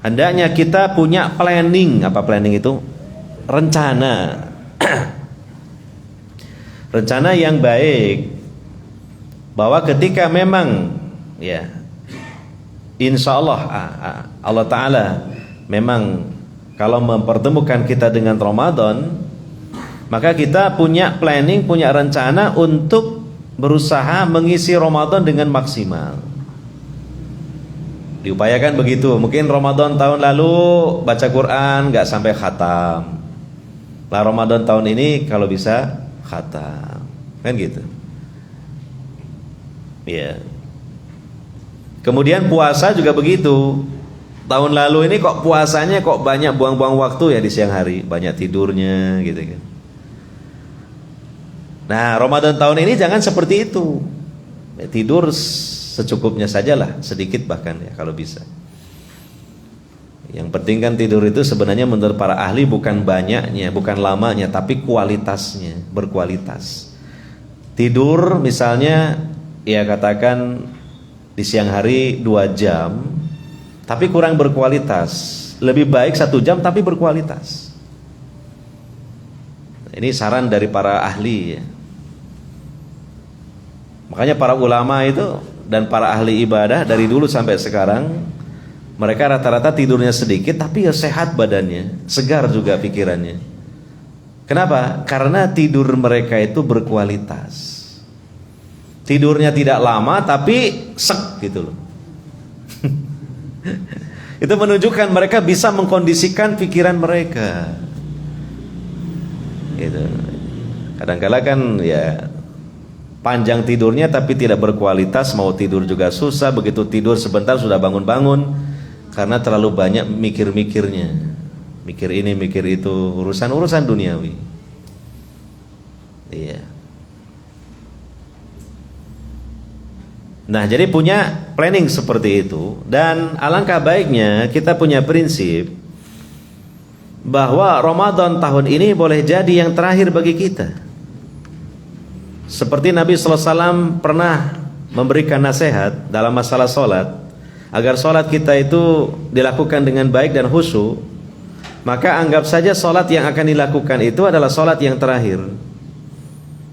hendaknya kita punya planning. Apa planning itu? Rencana. Rencana yang baik, bahwa ketika memang ya, insya Allah Allah Ta'ala memang kalau mempertemukan kita dengan Ramadan, maka kita punya planning, punya rencana untuk berusaha mengisi Ramadan dengan maksimal. Diupayakan begitu. Mungkin Ramadan tahun lalu baca Quran nggak sampai khatam, lah Ramadan tahun ini kalau bisa khatam, kan gitu ya. Kemudian puasa juga begitu. Tahun lalu ini kok puasanya kok banyak buang-buang waktu ya di siang hari, banyak tidurnya gitu kan. Nah, Ramadan tahun ini jangan seperti itu. Tidur secukupnya sajalah, sedikit bahkan ya kalau bisa. Yang penting kan tidur itu sebenarnya menurut para ahli bukan banyaknya, bukan lamanya, tapi kualitasnya, berkualitas. Tidur misalnya ya katakan di siang hari 2 jam tapi kurang berkualitas. Lebih baik 1 jam tapi berkualitas. Ini saran dari para ahli ya. Makanya para ulama itu dan para ahli ibadah dari dulu sampai sekarang Mereka rata-rata tidurnya sedikit tapi ya sehat badannya, segar juga pikirannya. Kenapa? Karena tidur mereka itu berkualitas. Tidurnya tidak lama tapi sek gitu loh. Itu menunjukkan mereka bisa mengkondisikan pikiran mereka. Gitu. Kadang-kala kan ya panjang tidurnya tapi tidak berkualitas, mau tidur juga susah, begitu tidur sebentar sudah bangun-bangun karena terlalu banyak mikir-mikirnya. Mikir ini, mikir itu, urusan-urusan duniawi. Iya. Nah, jadi punya planning seperti itu, dan alangkah baiknya kita punya prinsip bahwa Ramadan tahun ini boleh jadi yang terakhir bagi kita. Seperti Nabi sallallahu alaihi wasallam pernah memberikan nasihat dalam masalah salat, agar salat kita itu dilakukan dengan baik dan khusyuk, maka anggap saja salat yang akan dilakukan itu adalah salat yang terakhir.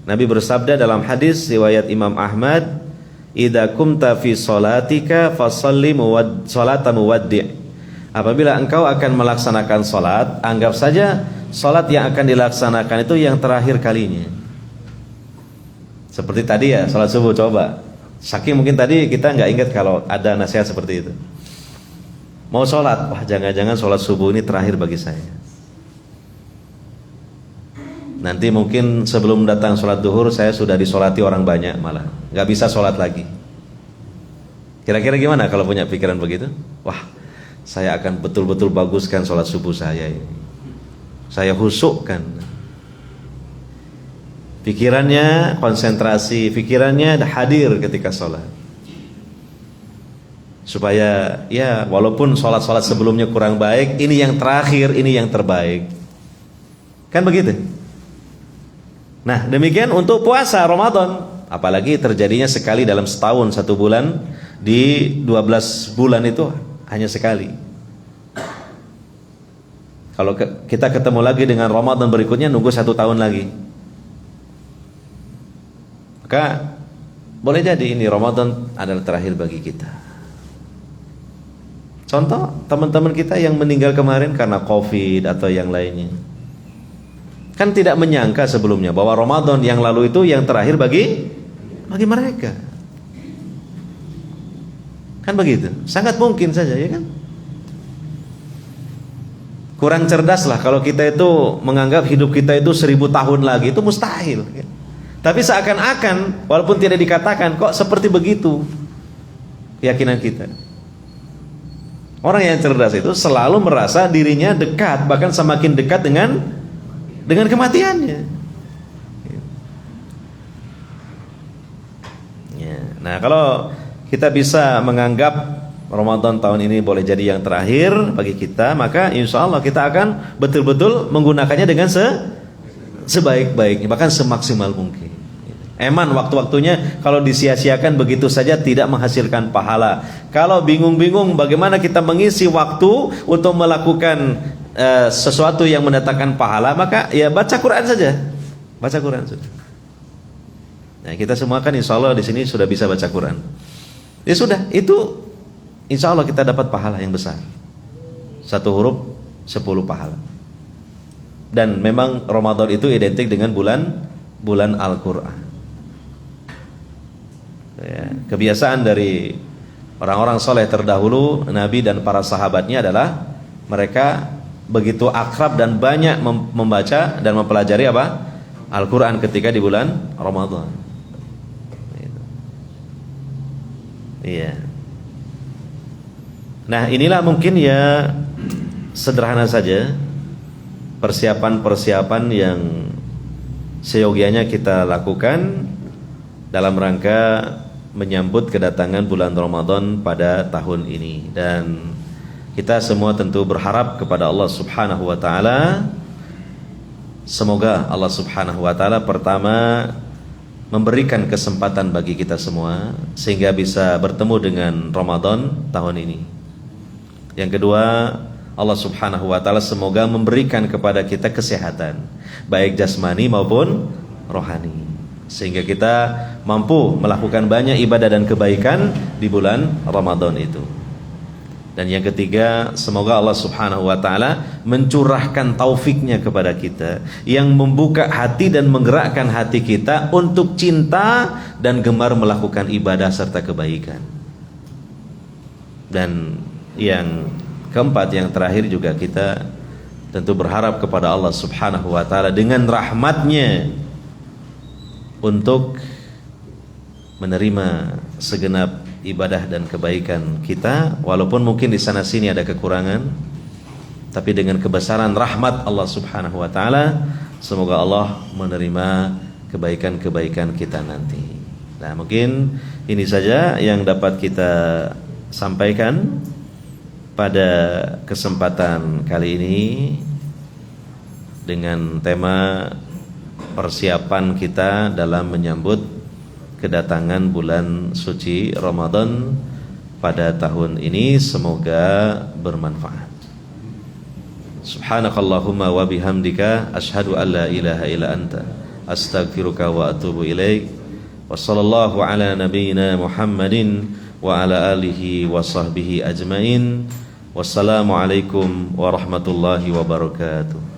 Nabi bersabda dalam hadis riwayat Imam Ahmad, "Idza kumta fi salatika fasalli salata muwaddi'." Apabila engkau akan melaksanakan salat, anggap saja salat yang akan dilaksanakan itu yang terakhir kalinya. Seperti tadi ya, salat subuh, coba. Saking mungkin tadi kita nggak ingat kalau ada nasihat seperti itu. Mau salat, wah jangan-jangan salat subuh ini terakhir bagi saya. Nanti mungkin sebelum datang salat duhur saya sudah disolati orang banyak, malah nggak bisa salat lagi. Kira-kira gimana kalau punya pikiran begitu? Wah, saya akan betul-betul baguskan salat subuh saya ini. Saya husukkan. Pikirannya konsentrasi, pikirannya hadir ketika salat. Supaya ya walaupun salat-salat sebelumnya kurang baik, ini yang terakhir, ini yang terbaik. Kan begitu? Nah, demikian untuk puasa Ramadan, apalagi terjadinya sekali dalam setahun, 1 bulan, di 12 bulan itu hanya sekali. Kalau kita ketemu lagi dengan Ramadan berikutnya, nunggu 1 tahun lagi. Maka boleh jadi ini Ramadan adalah terakhir bagi kita. Contoh teman-teman kita yang meninggal kemarin karena COVID atau yang lainnya, kan tidak menyangka sebelumnya bahwa Ramadan yang lalu itu yang terakhir bagi mereka. Kan begitu, sangat mungkin saja, ya kan? Kurang cerdas lah kalau kita itu menganggap hidup kita itu 1000 tahun lagi, itu mustahil, kan? Tapi seakan-akan walaupun tidak dikatakan, kok seperti begitu keyakinan kita. Orang yang cerdas itu selalu merasa dirinya dekat, bahkan semakin dekat dengan kematiannya. Ya. Nah, kalau kita bisa menganggap Ramadan tahun ini boleh jadi yang terakhir bagi kita, maka insya Allah kita akan betul-betul menggunakannya dengan sebaik-baiknya, bahkan semaksimal mungkin. Eman waktu-waktunya kalau disia-siakan begitu saja tidak menghasilkan pahala. Kalau bingung-bingung bagaimana kita mengisi waktu untuk melakukan sesuatu yang mendatangkan pahala, maka ya baca Quran saja. Baca Quran saja. Nah, kita semua kan insya Allah di sini sudah bisa baca Quran. Ya sudah, itu insya Allah kita dapat pahala yang besar. 1 huruf 10 pahala. Dan memang Ramadan itu identik dengan bulan Al-Quran. Ya, kebiasaan dari orang-orang soleh terdahulu, Nabi dan para sahabatnya adalah mereka begitu akrab dan banyak membaca dan mempelajari apa? Al-Quran ketika di bulan Ramadan. Iya. Nah, inilah mungkin ya sederhana saja persiapan-persiapan yang seyogianya kita lakukan dalam rangka menyambut kedatangan bulan Ramadan pada tahun ini. Dan kita semua tentu berharap kepada Allah Subhanahu wa taala, semoga Allah Subhanahu wa taala pertama memberikan kesempatan bagi kita semua sehingga bisa bertemu dengan Ramadan tahun ini. Yang kedua, Allah Subhanahu wa taala semoga memberikan kepada kita kesehatan, baik jasmani maupun rohani, sehingga kita mampu melakukan banyak ibadah dan kebaikan di bulan Ramadan itu. Dan yang ketiga, semoga Allah Subhanahu wa taala mencurahkan taufiknya kepada kita, yang membuka hati dan menggerakkan hati kita untuk cinta dan gemar melakukan ibadah serta kebaikan. Dan yang keempat, yang terakhir juga, kita tentu berharap kepada Allah Subhanahu wa taala dengan rahmatnya untuk menerima segenap ibadah dan kebaikan kita, walaupun mungkin di sana sini ada kekurangan, tapi dengan kebesaran rahmat Allah Subhanahu wa taala, semoga Allah menerima kebaikan-kebaikan kita nanti. Nah, mungkin ini saja yang dapat kita sampaikan pada kesempatan kali ini dengan tema persiapan kita dalam menyambut kedatangan bulan suci Ramadan pada tahun ini. Semoga bermanfaat. Subhanakallahumma wa bihamdika asyhadu an la ilaha illa anta astaghfiruka wa atubu ilaik. Wa sallallahu ala nabiyyina Muhammadin wa ala alihi wa sahbihi ajmain. Wassalamu alaikum warahmatullahi wabarakatuh.